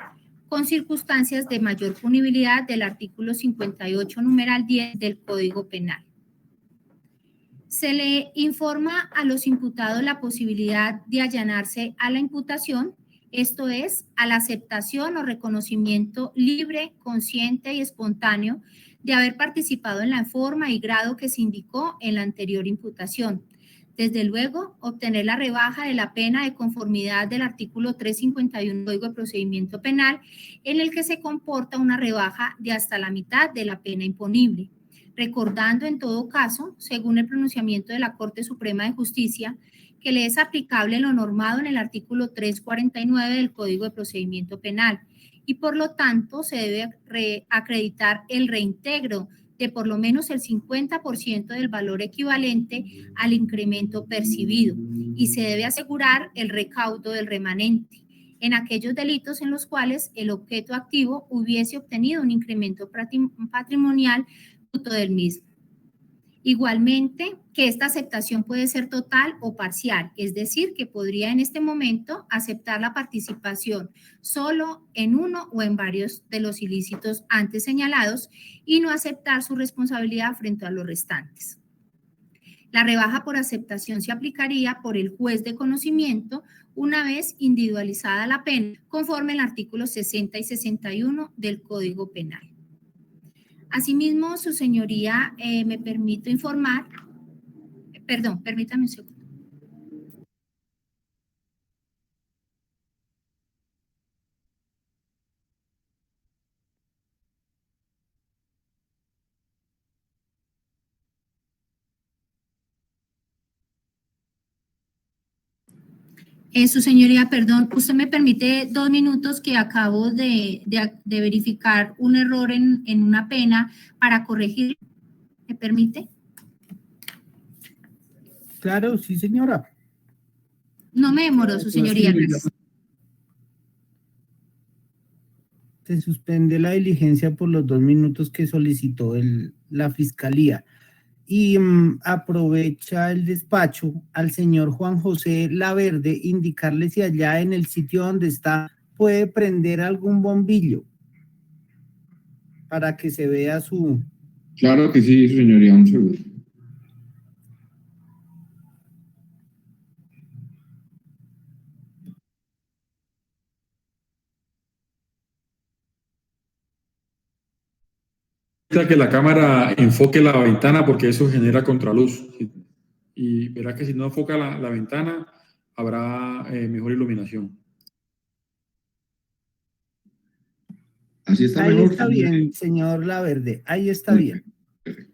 con circunstancias de mayor punibilidad del artículo 58, numeral 10 del Código Penal. Se le informa a los imputados la posibilidad de allanarse a la imputación, esto es, a la aceptación o reconocimiento libre, consciente y espontáneo de haber participado en la forma y grado que se indicó en la anterior imputación. Desde luego, obtener la rebaja de la pena de conformidad del artículo 351 del Código de Procedimiento Penal, en el que se comporta una rebaja de hasta la mitad de la pena imponible, recordando en todo caso, según el pronunciamiento de la Corte Suprema de Justicia, que le es aplicable lo normado en el artículo 349 del Código de Procedimiento Penal y por lo tanto se debe acreditar el reintegro de por lo menos el 50% del valor equivalente al incremento percibido y se debe asegurar el recaudo del remanente en aquellos delitos en los cuales el objeto activo hubiese obtenido un incremento patrimonial fruto del mismo. Igualmente, que esta aceptación puede ser total o parcial, es decir, que podría en este momento aceptar la participación solo en uno o en varios de los ilícitos antes señalados y no aceptar su responsabilidad frente a los restantes. La rebaja por aceptación se aplicaría por el juez de conocimiento una vez individualizada la pena, conforme al artículo 60 y 61 del Código Penal. Asimismo, su señoría, me permito informar, perdón, permítame un segundo. Su señoría, perdón, usted me permite 2 minutos que acabo de verificar un error en una pena para corregir. ¿Me permite? Claro, sí, señora. No me demoró, su señoría. Gracias. Se suspende la diligencia por los 2 minutos que solicitó la fiscalía. Y aprovecha el despacho al señor Juan José Laverde, indicarle si allá en el sitio donde está puede prender algún bombillo para que se vea su... Claro que sí, su señoría, un segundo. Que la cámara enfoque la ventana porque eso genera contraluz. Y verá que si no enfoca la ventana, habrá mejor iluminación. Así está Ahí mejor. está bien, señor Laverde, ahí está bien. Perfecto.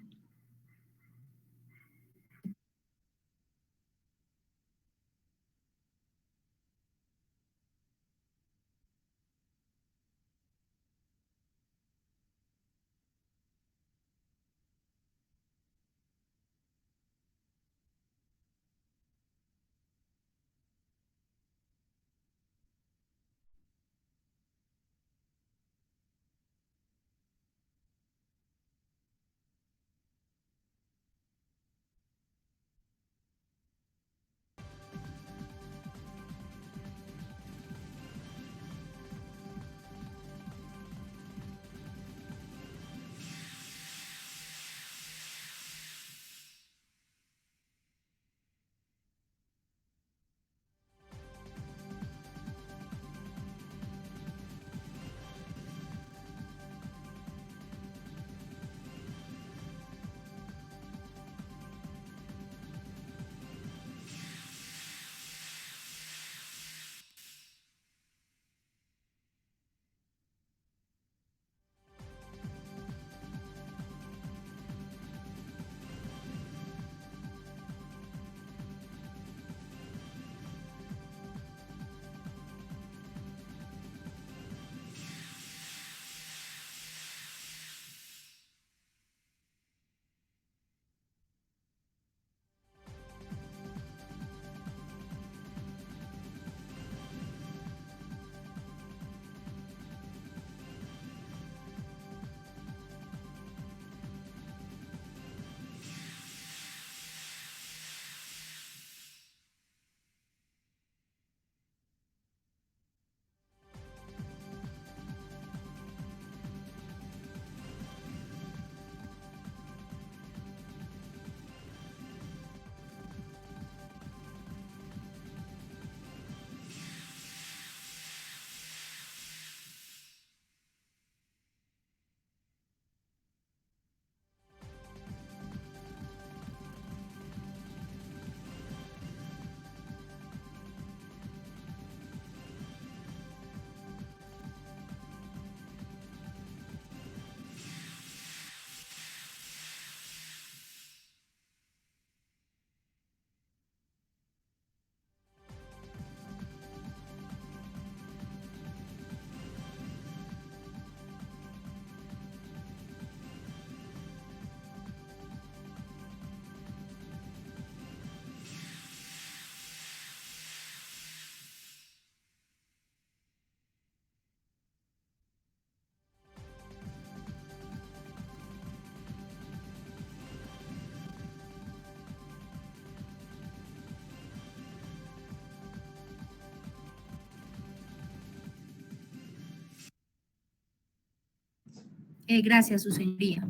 Gracias, su señoría.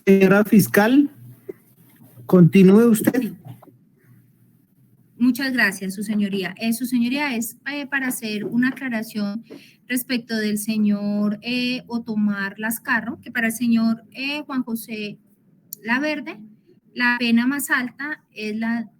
Señora fiscal, continúe usted. Sí. Muchas gracias, su señoría. Su señoría, es para hacer una aclaración respecto del señor Otomar Lascarro, que para el señor Juan José Laverde, la pena más alta es la...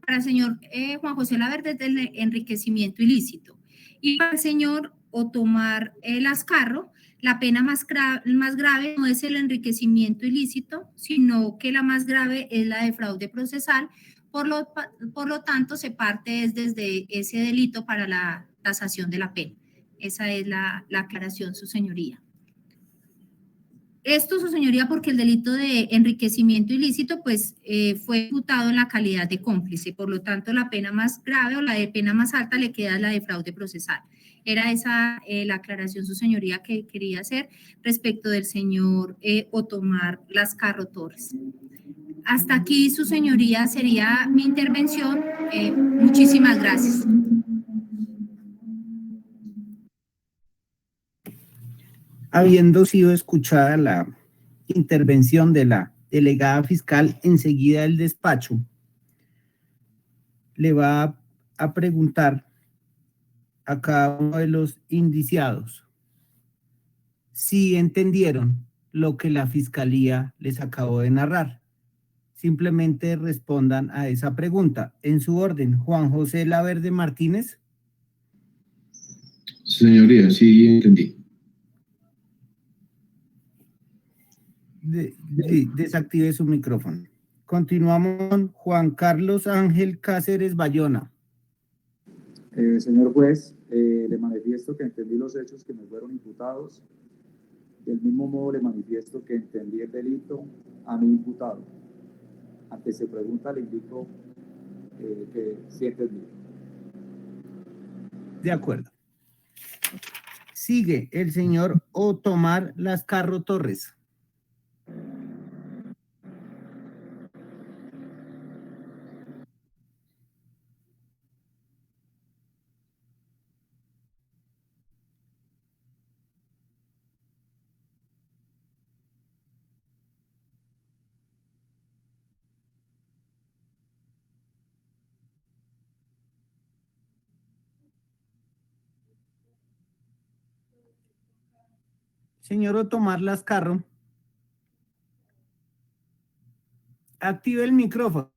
para el señor Juan José Laverde es del enriquecimiento ilícito. Y para el señor Otomar Lascarro, la pena más grave no es el enriquecimiento ilícito, sino que la más grave es la de fraude procesal. Por lo tanto, se parte desde ese delito para la tasación de la pena. Esa es la aclaración, su señoría. Esto, su señoría, porque el delito de enriquecimiento ilícito, pues, fue imputado en la calidad de cómplice. Por lo tanto, la pena más grave o la de pena más alta le queda la de fraude procesal. Era esa la aclaración, su señoría, que quería hacer respecto del señor Otomar Lascarro Torres. Hasta aquí, su señoría, sería mi intervención. Muchísimas gracias. Habiendo sido escuchada la intervención de la delegada fiscal, enseguida el despacho le va a preguntar a cada uno de los indiciados si entendieron lo que la fiscalía les acabó de narrar. Simplemente respondan a esa pregunta. En su orden, Juan José Laverde Martínez. Señoría, sí entendí. Desactive su micrófono. Continuamos con Juan Carlos Ángel Cáceres Bayona. Señor juez, le manifiesto que entendí los hechos que me fueron imputados. Del mismo modo le manifiesto que entendí el delito a mi imputado. Ante se pregunta le indico que sí entendí. De acuerdo. Sigue el señor Otomar Lascarro Torres. Señor Otomar Lascarro, active el micrófono.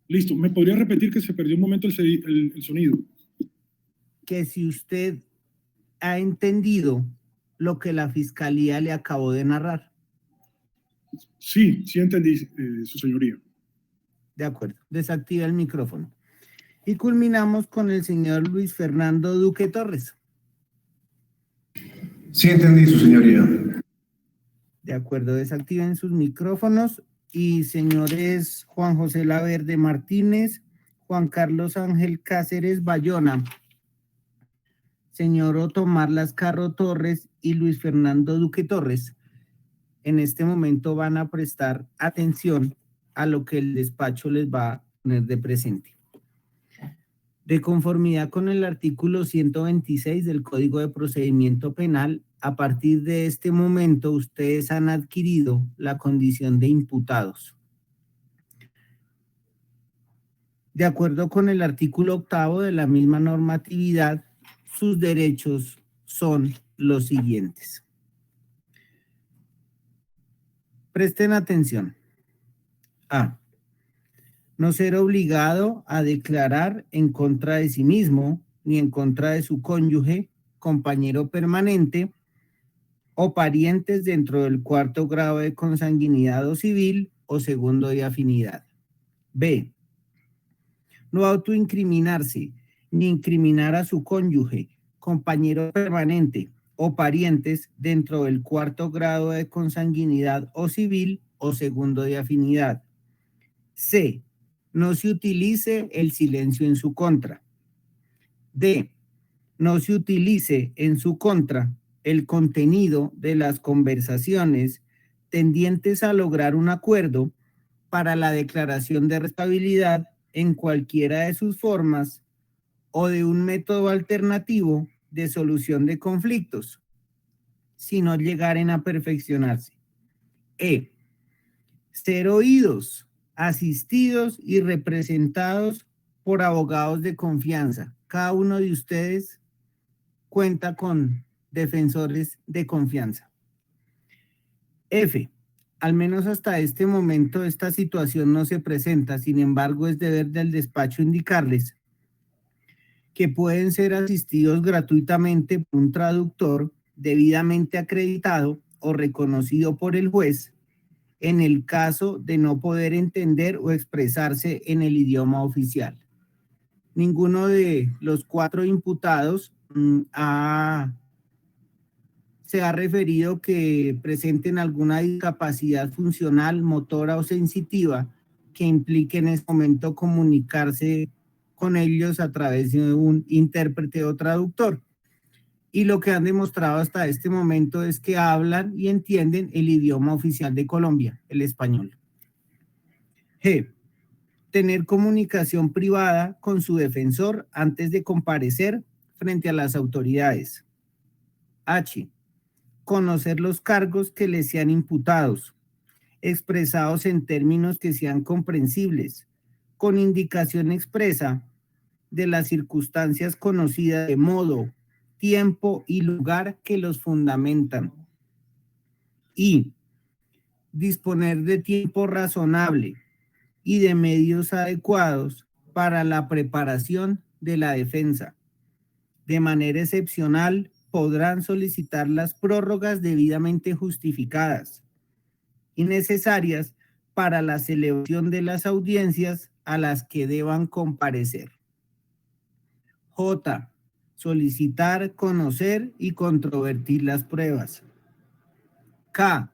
Listo. ¿Me podría repetir que se perdió un momento el sonido? Que si usted ha entendido lo que la fiscalía le acabó de narrar. Sí, sí entendí, su señoría. De acuerdo. Desactiva el micrófono. Y culminamos con el señor Luis Fernando Duque Torres. Sí entendí, su señoría. De acuerdo, desactiven sus micrófonos. Y señores Juan José Laverde Martínez, Juan Carlos Ángel Cáceres Bayona, señor Otomar Lascarro Torres y Luis Fernando Duque Torres, en este momento van a prestar atención a lo que el despacho les va a poner de presente. De conformidad con el artículo 126 del Código de Procedimiento Penal, a partir de este momento ustedes han adquirido la condición de imputados. De acuerdo con el artículo 8º de la misma normatividad, sus derechos son los siguientes. Presten atención. A. No ser obligado a declarar en contra de sí mismo ni en contra de su cónyuge, compañero permanente o parientes dentro del 4º grado de consanguinidad o civil o 2º de afinidad. B. No autoincriminarse ni incriminar a su cónyuge, compañero permanente o parientes dentro del 4º grado de consanguinidad o civil o 2º de afinidad. C. No se utilice el silencio en su contra. D. No se utilice en su contra el contenido de las conversaciones tendientes a lograr un acuerdo para la declaración de responsabilidad en cualquiera de sus formas o de un método alternativo de solución de conflictos. si no llegaren a perfeccionarse. E. Ser oídos, asistidos y representados por abogados de confianza. Cada uno de ustedes cuenta con defensores de confianza. F. Al menos hasta este momento esta situación no se presenta, sin embargo es deber del despacho indicarles que pueden ser asistidos gratuitamente por un traductor debidamente acreditado o reconocido por el juez en el caso de no poder entender o expresarse en el idioma oficial. Ninguno de los 4 imputados se ha referido que presenten alguna discapacidad funcional, motora o sensitiva que implique en este momento comunicarse con ellos a través de un intérprete o traductor. Y lo que han demostrado hasta este momento es que hablan y entienden el idioma oficial de Colombia, el español. G. Tener comunicación privada con su defensor antes de comparecer frente a las autoridades. H. Conocer los cargos que les sean imputados, expresados en términos que sean comprensibles, con indicación expresa de las circunstancias conocidas de modo, tiempo y lugar que los fundamentan. Y disponer de tiempo razonable y de medios adecuados para la preparación de la defensa. De manera excepcional, podrán solicitar las prórrogas debidamente justificadas y necesarias para la celebración de las audiencias a las que deban comparecer. J. Solicitar, conocer y controvertir las pruebas. K.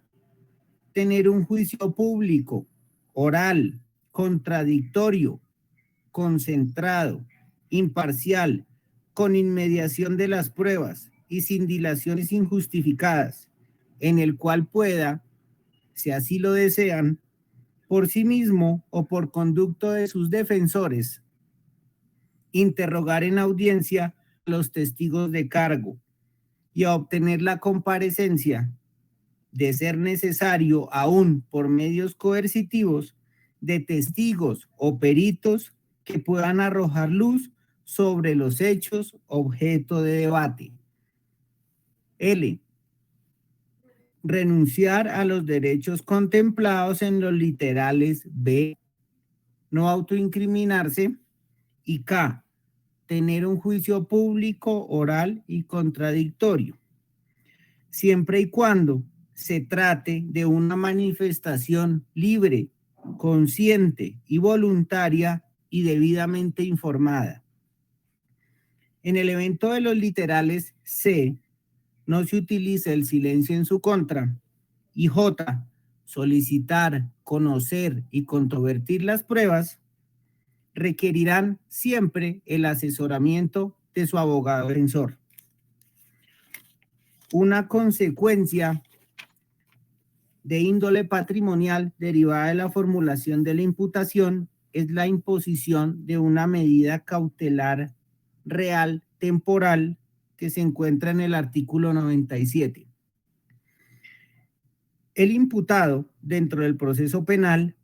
Tener un juicio público, oral, contradictorio, concentrado, imparcial, con inmediación de las pruebas y sin dilaciones injustificadas, en el cual pueda, si así lo desean, por sí mismo o por conducto de sus defensores, interrogar en audiencia a los testigos de cargo y a obtener la comparecencia, de ser necesario aún por medios coercitivos, de testigos o peritos que puedan arrojar luz sobre los hechos objeto de debate. L. Renunciar a los derechos contemplados en los literales B. No autoincriminarse. Y K. Tener un juicio público, oral y contradictorio. Siempre y cuando se trate de una manifestación libre, consciente y voluntaria y debidamente informada. En el evento de los literales C, no se utiliza el silencio en su contra, y J, solicitar, conocer y controvertir las pruebas, requerirán siempre el asesoramiento de su abogado defensor. Una consecuencia de índole patrimonial derivada de la formulación de la imputación es la imposición de una medida cautelar real temporal que se encuentra en el artículo 97. El imputado dentro del proceso penal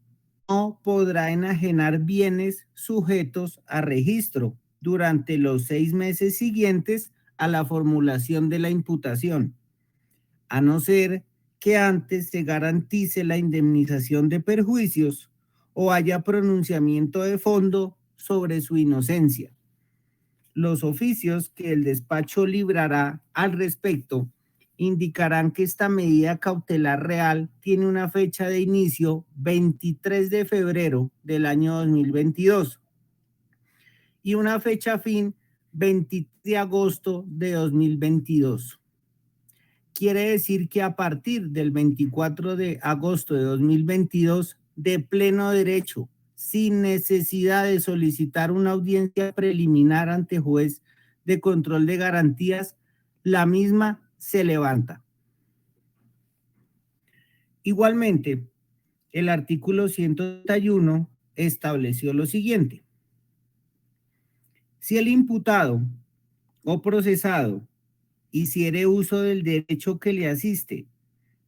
no podrá enajenar bienes sujetos a registro durante los 6 meses siguientes a la formulación de la imputación, a no ser que antes se garantice la indemnización de perjuicios o haya pronunciamiento de fondo sobre su inocencia. Los oficios que el despacho librará al respecto indicarán que esta medida cautelar real tiene una fecha de inicio 23 de febrero del año 2022 y una fecha fin 23 de agosto de 2022. Quiere decir que a partir del 24 de agosto de 2022, de pleno derecho, sin necesidad de solicitar una audiencia preliminar ante juez de control de garantías, la misma se levanta. Igualmente, el artículo 131 estableció lo siguiente. Si el imputado o procesado hiciere uso del derecho que le asiste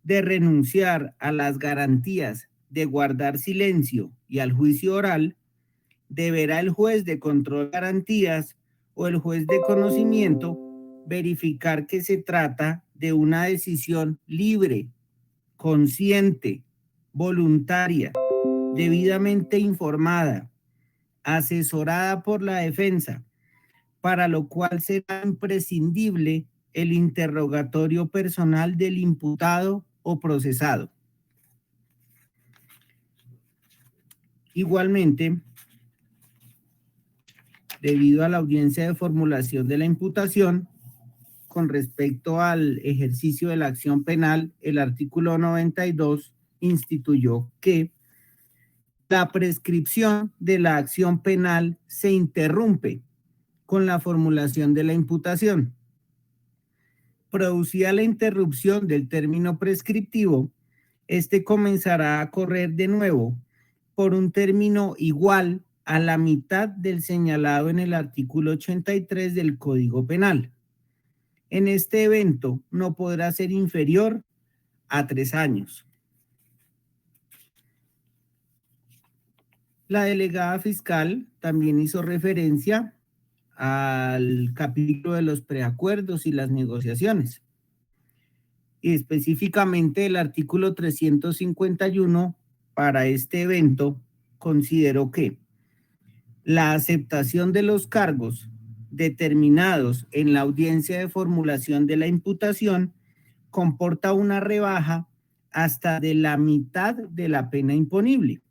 de renunciar a las garantías de guardar silencio y al juicio oral, deberá el juez de control de garantías o el juez de conocimiento verificar que se trata de una decisión libre, consciente, voluntaria, debidamente informada, asesorada por la defensa, para lo cual será imprescindible el interrogatorio personal del imputado o procesado. Igualmente, debido a la audiencia de formulación de la imputación, con respecto al ejercicio de la acción penal, el artículo 92 instituyó que la prescripción de la acción penal se interrumpe con la formulación de la imputación. Producida la interrupción del término prescriptivo, este comenzará a correr de nuevo por un término igual a la mitad del señalado en el artículo 83 del Código Penal. En este evento no podrá ser inferior a 3 años. La delegada fiscal también hizo referencia al capítulo de los preacuerdos y las negociaciones. Y específicamente el artículo 351 para este evento consideró que la aceptación de los cargos determinados en la audiencia de formulación de la imputación comporta una rebaja hasta de la mitad de la pena imponible,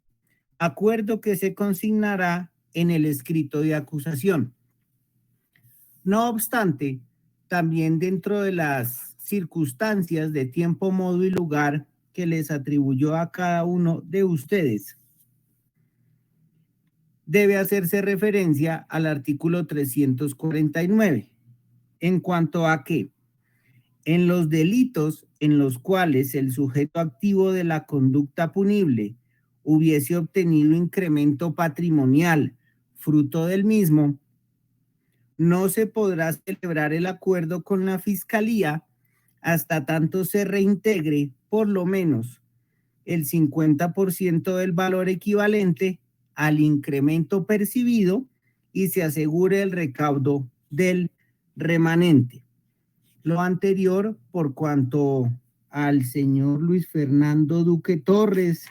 acuerdo que se consignará en el escrito de acusación. No obstante, también dentro de las circunstancias de tiempo, modo y lugar que les atribuyó a cada uno de ustedes, debe hacerse referencia al artículo 349, en cuanto a que en los delitos en los cuales el sujeto activo de la conducta punible hubiese obtenido incremento patrimonial fruto del mismo, no se podrá celebrar el acuerdo con la Fiscalía hasta tanto se reintegre por lo menos el 50% del valor equivalente al incremento percibido y se asegure el recaudo del remanente. Lo anterior por cuanto al señor Luis Fernando Duque Torres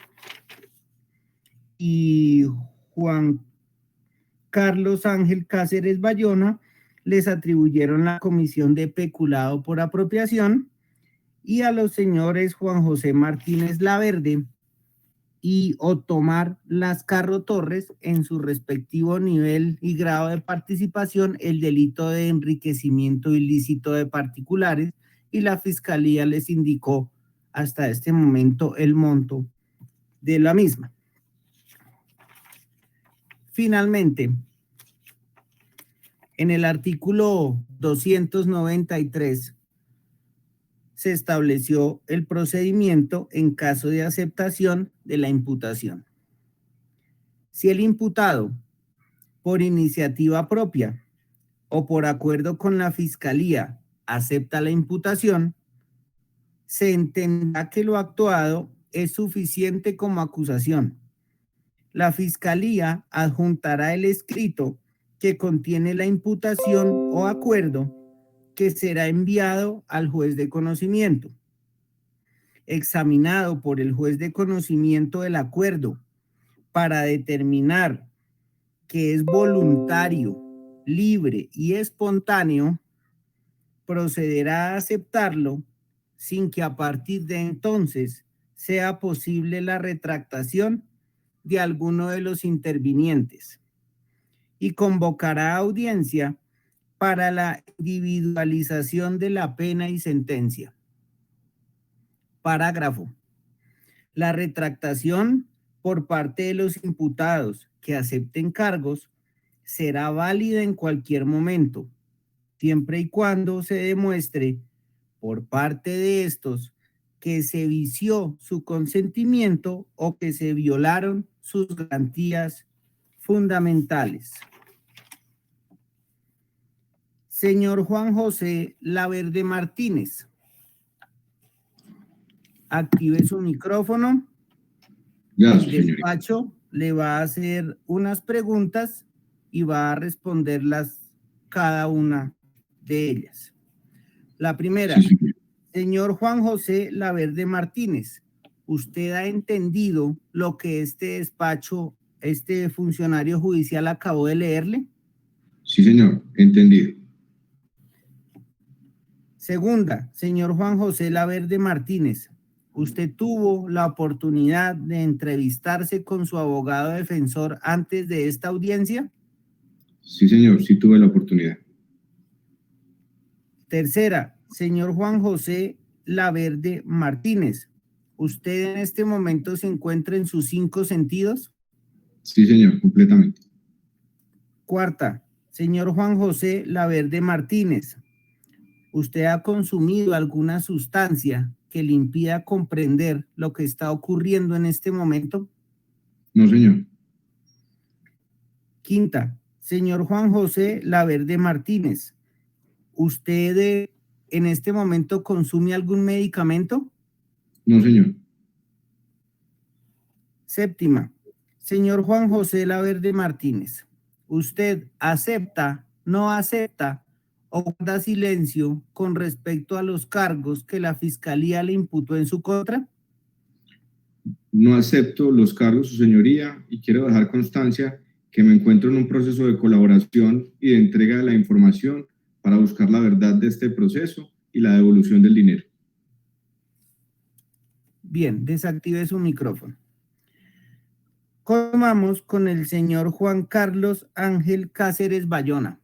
y Juan Carlos Ángel Cáceres Bayona les atribuyeron la comisión de peculado por apropiación, y a los señores Juan José Martínez Laverde y Otomar Lascarro Torres, en su respectivo nivel y grado de participación, el delito de enriquecimiento ilícito de particulares, y la Fiscalía les indicó hasta este momento el monto de la misma. Finalmente, en el artículo 293 se estableció el procedimiento en caso de aceptación de la imputación. Si el imputado, por iniciativa propia o por acuerdo con la Fiscalía, acepta la imputación, se entenderá que lo actuado es suficiente como acusación. La Fiscalía adjuntará el escrito que contiene la imputación o acuerdo, que será enviado al juez de conocimiento. Examinado por el juez de conocimiento del acuerdo para determinar que es voluntario, libre y espontáneo, procederá a aceptarlo sin que a partir de entonces sea posible la retractación de alguno de los intervinientes, y convocará audiencia para la individualización de la pena y sentencia. Parágrafo. La retractación por parte de los imputados que acepten cargos será válida en cualquier momento, siempre y cuando se demuestre por parte de estos que se vició su consentimiento o que se violaron sus garantías fundamentales. Señor Juan José Laverde Martínez, active su micrófono. Ya, El su señoría. despacho le va a hacer unas preguntas y va a responderlas cada una de ellas. La primera, Sí, señor. señor Juan José Laverde Martínez, ¿usted ha entendido lo que este despacho, este funcionario judicial acabó de leerle? Sí, señor. Entendido. Segunda, señor Juan José Laverde Martínez, ¿usted tuvo la oportunidad de entrevistarse con su abogado defensor antes de esta audiencia? Sí, señor. Sí tuve la oportunidad. Tercera, señor Juan José Laverde Martínez, ¿usted en este momento se encuentra en sus 5 sentidos? Sí, señor. Completamente. Cuarta, señor Juan José Laverde Martínez, ¿usted ha consumido alguna sustancia que le impida comprender lo que está ocurriendo en este momento? No, señor. Quinta, señor Juan José Laverde Martínez, ¿usted en este momento consume algún medicamento? No, señor. Séptima, señor Juan José Laverde Martínez, ¿usted acepta, no acepta o guarda silencio con respecto a los cargos que la Fiscalía le imputó en su contra? No acepto los cargos, su señoría, y quiero dejar constancia que me encuentro en un proceso de colaboración y de entrega de la información para buscar la verdad de este proceso y la devolución del dinero. Bien, desactive su micrófono. Continuamos con el señor Juan Carlos Ángel Cáceres Bayona.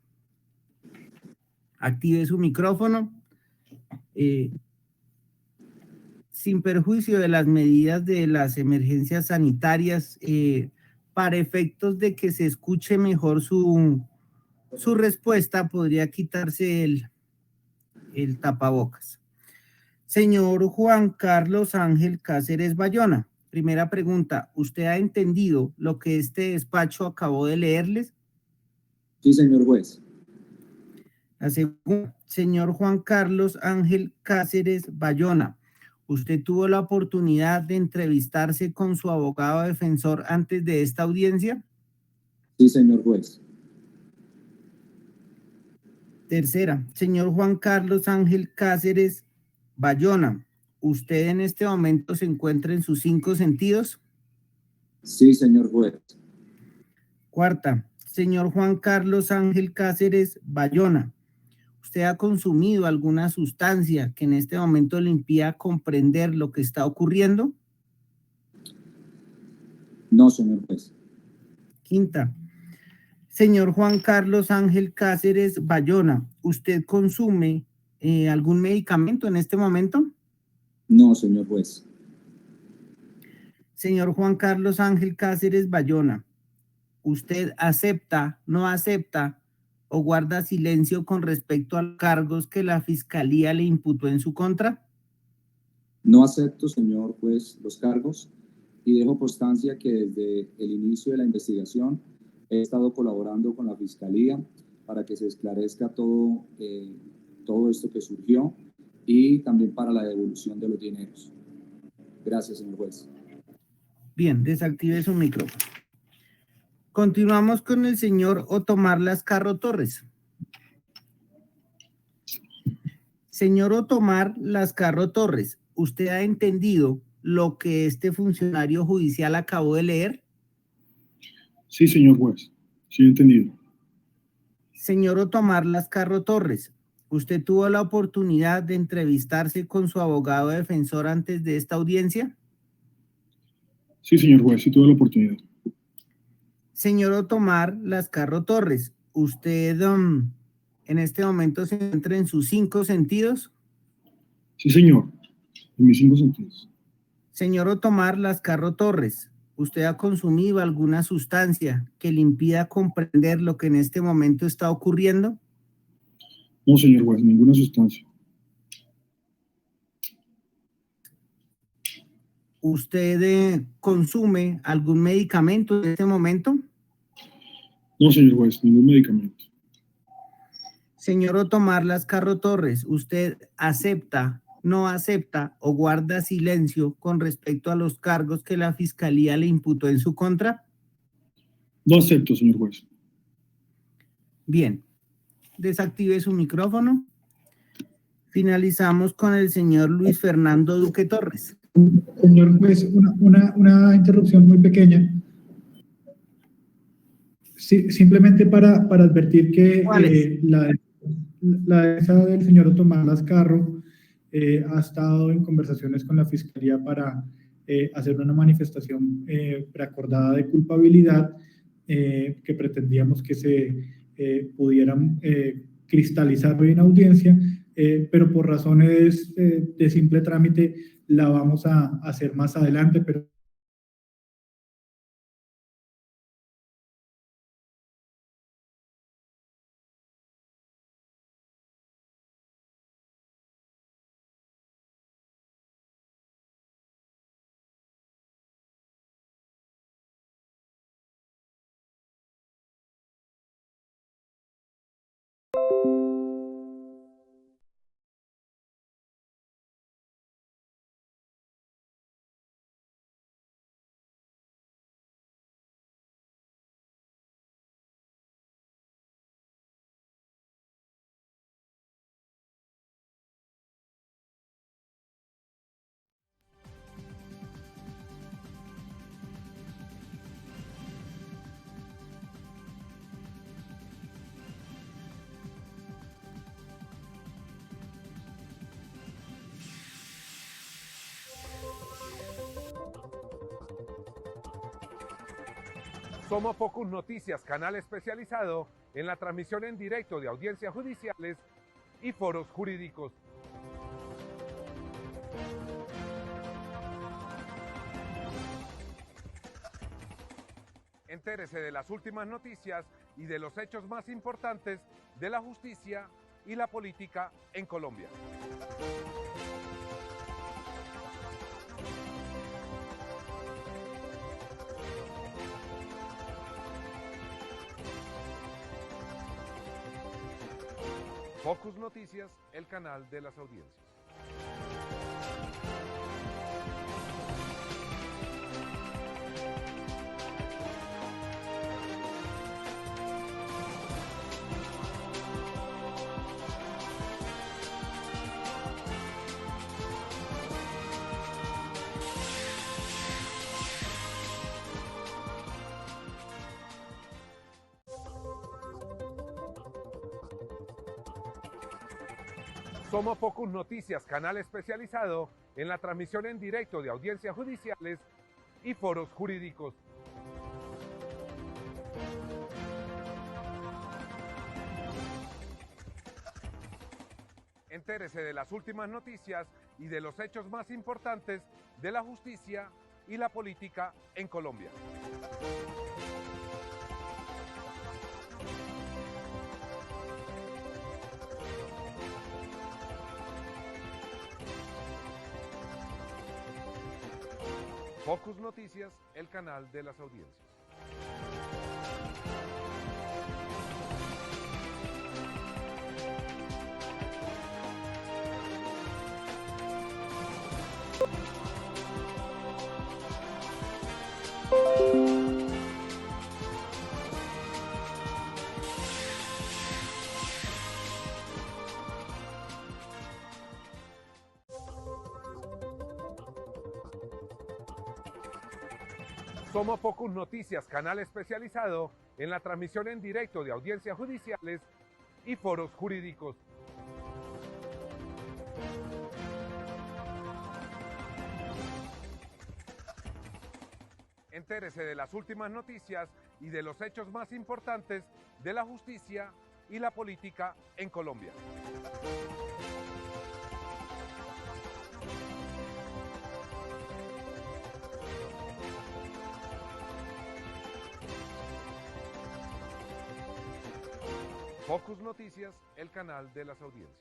Active su micrófono. Sin perjuicio de las medidas de las emergencias sanitarias, para efectos de que se escuche mejor su respuesta, podría quitarse el tapabocas. Señor Juan Carlos Ángel Cáceres Bayona, primera pregunta, ¿usted ha entendido lo que este despacho acabó de leerles? Sí, señor juez. La segunda, señor Juan Carlos Ángel Cáceres Bayona, ¿usted tuvo la oportunidad de entrevistarse con su abogado defensor antes de esta audiencia? Sí, señor juez. Tercera, señor Juan Carlos Ángel Cáceres Bayona, ¿usted en este momento se encuentra en sus 5 sentidos? Sí, señor juez. Cuarta, señor Juan Carlos Ángel Cáceres Bayona, ¿usted ha consumido alguna sustancia que en este momento le impida comprender lo que está ocurriendo? No, señor juez. Quinta, señor Juan Carlos Ángel Cáceres Bayona, ¿usted consume algún medicamento en este momento? No, señor juez. Señor Juan Carlos Ángel Cáceres Bayona, ¿usted acepta, no acepta o guarda silencio con respecto a los cargos que la Fiscalía le imputó en su contra? No acepto, señor juez, los cargos y dejo constancia que desde el inicio de la investigación he estado colaborando con la Fiscalía para que se esclarezca todo esto que surgió y también para la devolución de los dineros. Gracias, señor juez. Bien, desactive su micrófono. Continuamos con el señor Otomar Lascarro Torres. Señor Otomar Lascarro Torres, ¿usted ha entendido lo que este funcionario judicial acabó de leer? Sí, señor juez. Sí, entendido. Señor Otomar Lascarro Torres, ¿usted tuvo la oportunidad de entrevistarse con su abogado defensor antes de esta audiencia? Sí, señor juez. Sí tuve la oportunidad. Señor Otomar Lascarro Torres, ¿usted en este momento se encuentra en sus 5 sentidos? Sí, señor. En mis 5 sentidos. Señor Otomar Lascarro Torres, ¿usted ha consumido alguna sustancia que le impida comprender lo que en este momento está ocurriendo? No, señor juez. Ninguna sustancia. ¿Usted consume algún medicamento en este momento? No, señor juez. Ningún medicamento. Señor Otomar Lascarro Torres, ¿usted acepta, no acepta o guarda silencio con respecto a los cargos que la Fiscalía le imputó en su contra? No acepto, señor juez. Bien, desactive su micrófono. Finalizamos con el señor Luis Fernando Duque Torres. Señor juez, una interrupción muy pequeña. Sí, simplemente para advertir que la defensa del señor Otomar Lascarro ha estado en conversaciones con la Fiscalía para hacer una manifestación preacordada de culpabilidad que pretendíamos que se pudieran cristalizar hoy en audiencia, pero por razones de simple trámite la vamos a hacer más adelante, pero Somos Focus Noticias, canal especializado en la transmisión en directo de audiencias judiciales y foros jurídicos. Entérese de las últimas noticias y de los hechos más importantes de la justicia y la política en Colombia. Focus Noticias, el canal de las audiencias. Somos Focus Noticias, canal especializado en la transmisión en directo de audiencias judiciales y foros jurídicos. Entérese de las últimas noticias y de los hechos más importantes de la justicia y la política en Colombia. Focus Noticias, el canal de las audiencias. Somos Focus Noticias, canal especializado en la transmisión en directo de audiencias judiciales y foros jurídicos. Entérese de las últimas noticias y de los hechos más importantes de la justicia y la política en Colombia. Focus Noticias, el canal de las audiencias.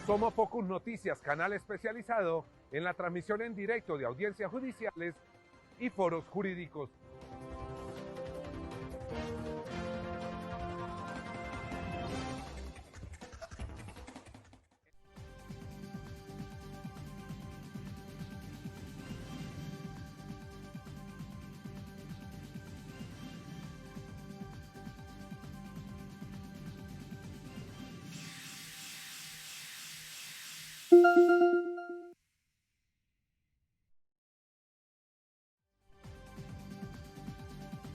Somos Focus Noticias, canal especializado en la transmisión en directo de audiencias judiciales y foros jurídicos.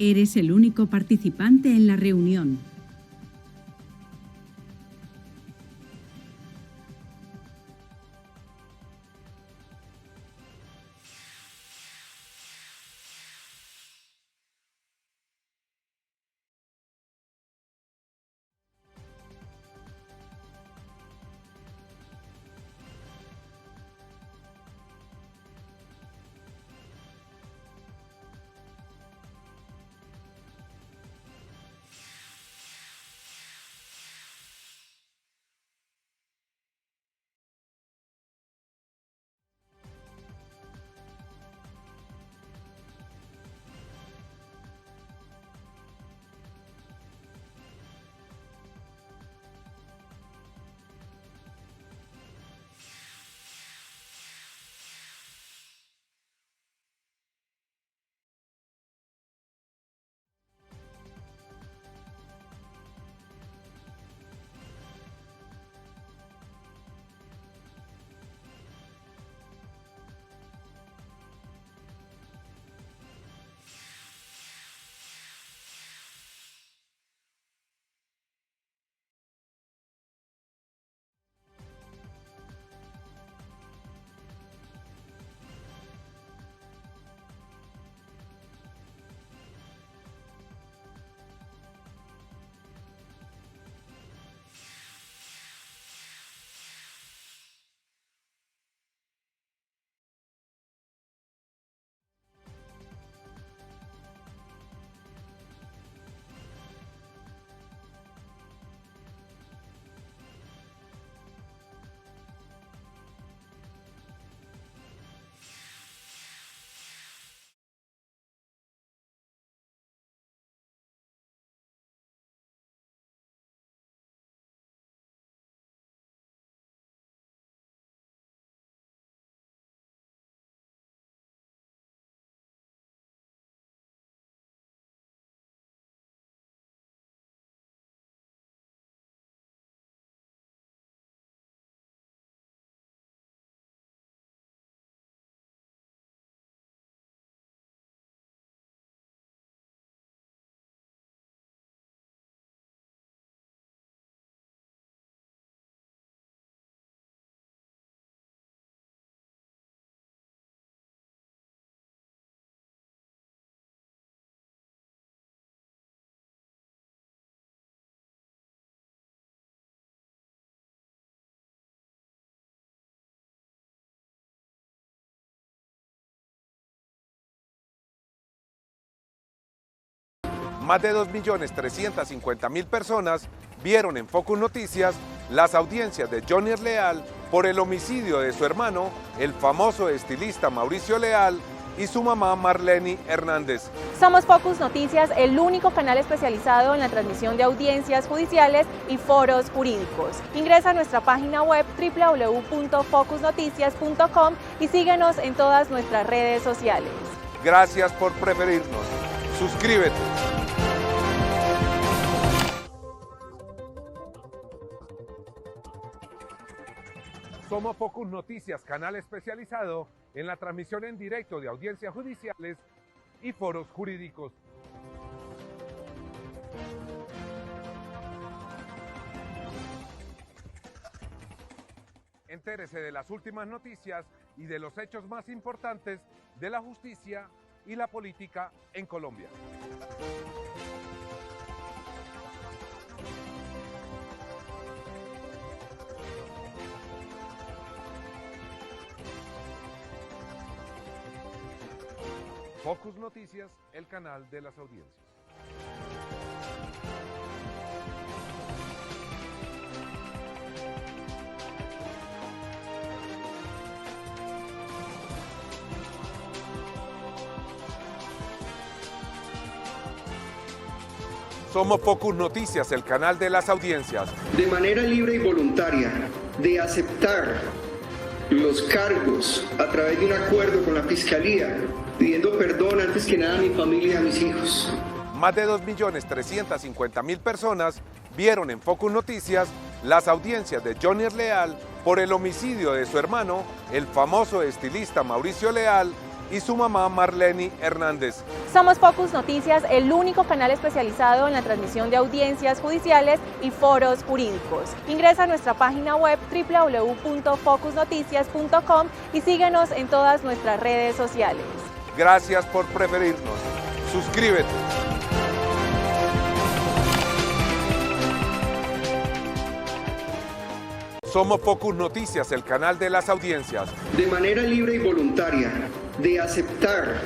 Eres el único participante en la reunión. Más de 2.350.000 personas vieron en Focus Noticias las audiencias de Johnny Leal por el homicidio de su hermano, el famoso estilista Mauricio Leal, y su mamá Marlene Hernández. Somos Focus Noticias, el único canal especializado en la transmisión de audiencias judiciales y foros jurídicos. Ingresa a nuestra página web www.focusnoticias.com y síguenos en todas nuestras redes sociales. Gracias por preferirnos. Suscríbete. Somos Focus Noticias, canal especializado en la transmisión en directo de audiencias judiciales y foros jurídicos. Entérese de las últimas noticias y de los hechos más importantes de la justicia y la política en Colombia. Focus Noticias, el canal de las audiencias. Somos Focus Noticias, el canal de las audiencias. De manera libre y voluntaria, de aceptar los cargos a través de un acuerdo con la Fiscalía, pidiendo perdón antes que nada a mi familia y a mis hijos. Más de 2.350.000 personas vieron en Focus Noticias las audiencias de Johnny Leal por el homicidio de su hermano, el famoso estilista Mauricio Leal, y su mamá Marlene Hernández. Somos Focus Noticias, el único canal especializado en la transmisión de audiencias judiciales y foros jurídicos. Ingresa a nuestra página web www.focusnoticias.com y síguenos en todas nuestras redes sociales. Gracias por preferirnos. Suscríbete. Somos Focus Noticias, el canal de las audiencias. De manera libre y voluntaria, de aceptar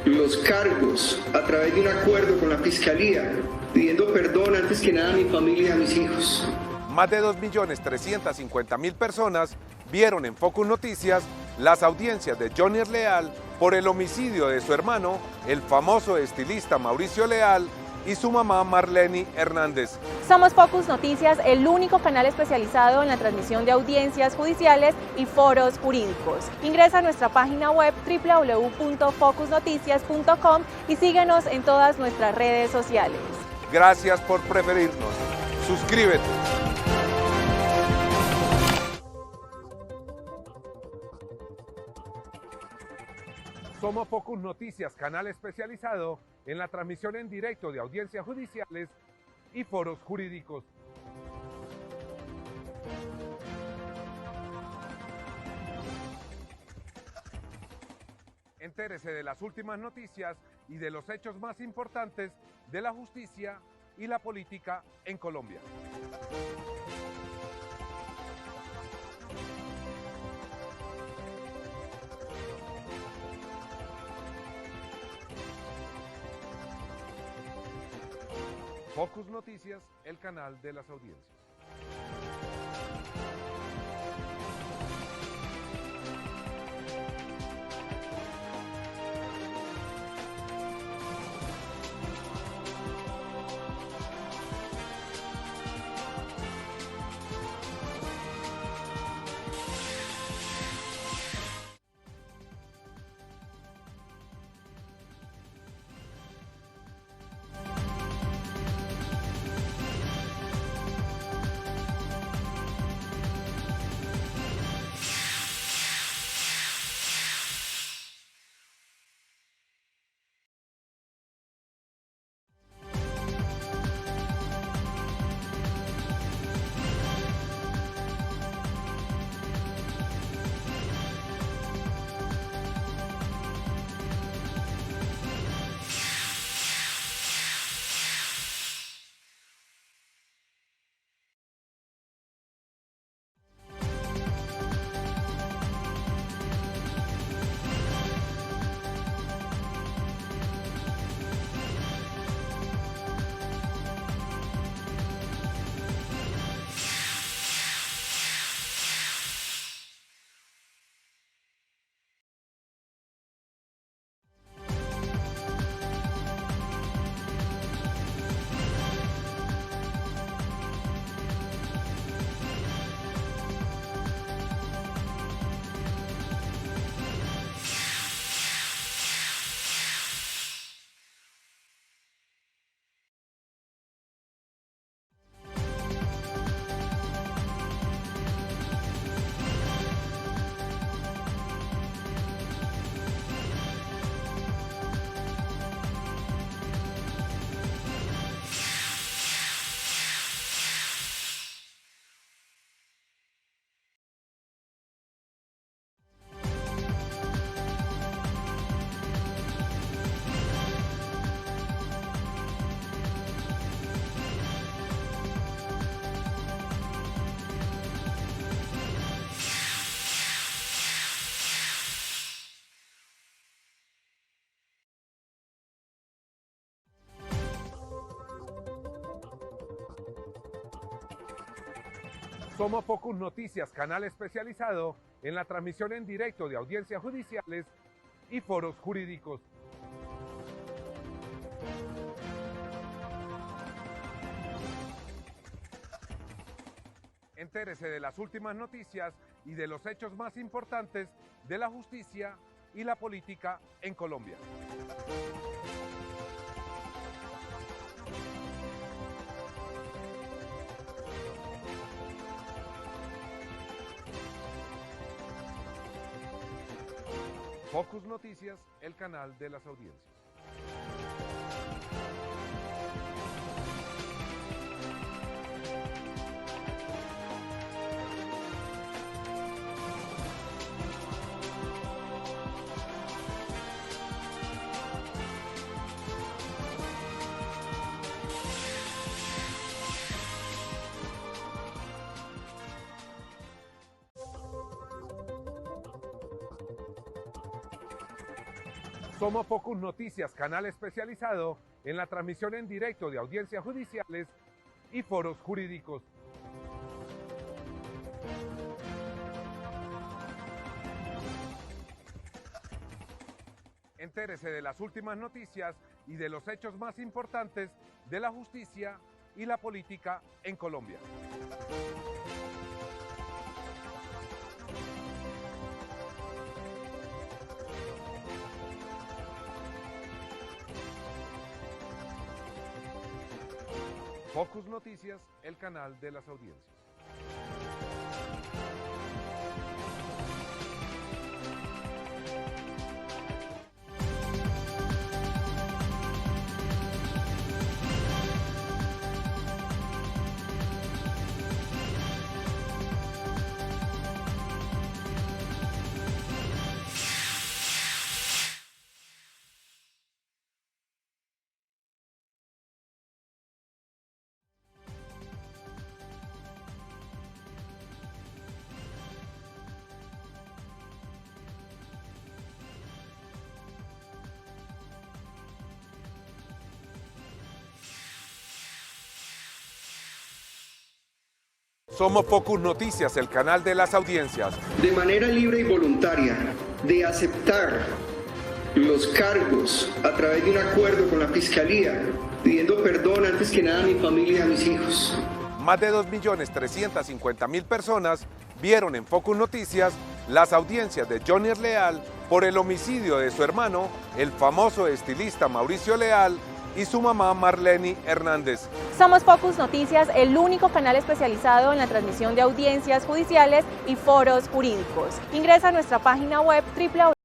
los cargos a través de un acuerdo con la Fiscalía, pidiendo perdón antes que nada a mi familia y a mis hijos. Más de 2.350.000 personas vieron en Focus Noticias las audiencias de Johnny Leal por el homicidio de su hermano, el famoso estilista Mauricio Leal, y su mamá Marlene Hernández. Somos Focus Noticias, el único canal especializado en la transmisión de audiencias judiciales y foros jurídicos. Ingresa a nuestra página web www.focusnoticias.com y síguenos en todas nuestras redes sociales. Gracias por preferirnos. Suscríbete. Somos Focus Noticias, canal especializado en la transmisión en directo de audiencias judiciales y foros jurídicos. Entérese de las últimas noticias y de los hechos más importantes de la justicia y la política en Colombia. Focus Noticias, el canal de las audiencias. Somos Focus Noticias, canal especializado en la transmisión en directo de audiencias judiciales y foros jurídicos. Entérese de las últimas noticias y de los hechos más importantes de la justicia y la política en Colombia. Focus Noticias, el canal de las audiencias. Somos Focus Noticias, canal especializado en la transmisión en directo de audiencias judiciales y foros jurídicos. Entérese de las últimas noticias y de los hechos más importantes de la justicia y la política en Colombia. Focus Noticias, el canal de las audiencias. Somos Focus Noticias, el canal de las audiencias. De manera libre y voluntaria, de aceptar los cargos a través de un acuerdo con la Fiscalía, pidiendo perdón antes que nada a mi familia y a mis hijos. Más de 2.350.000 personas vieron en Focus Noticias las audiencias de Johnny Leal por el homicidio de su hermano, el famoso estilista Mauricio Leal, y su mamá Marleny Hernández. Somos Focus Noticias, el único canal especializado en la transmisión de audiencias judiciales y foros jurídicos. Ingresa a nuestra página web www.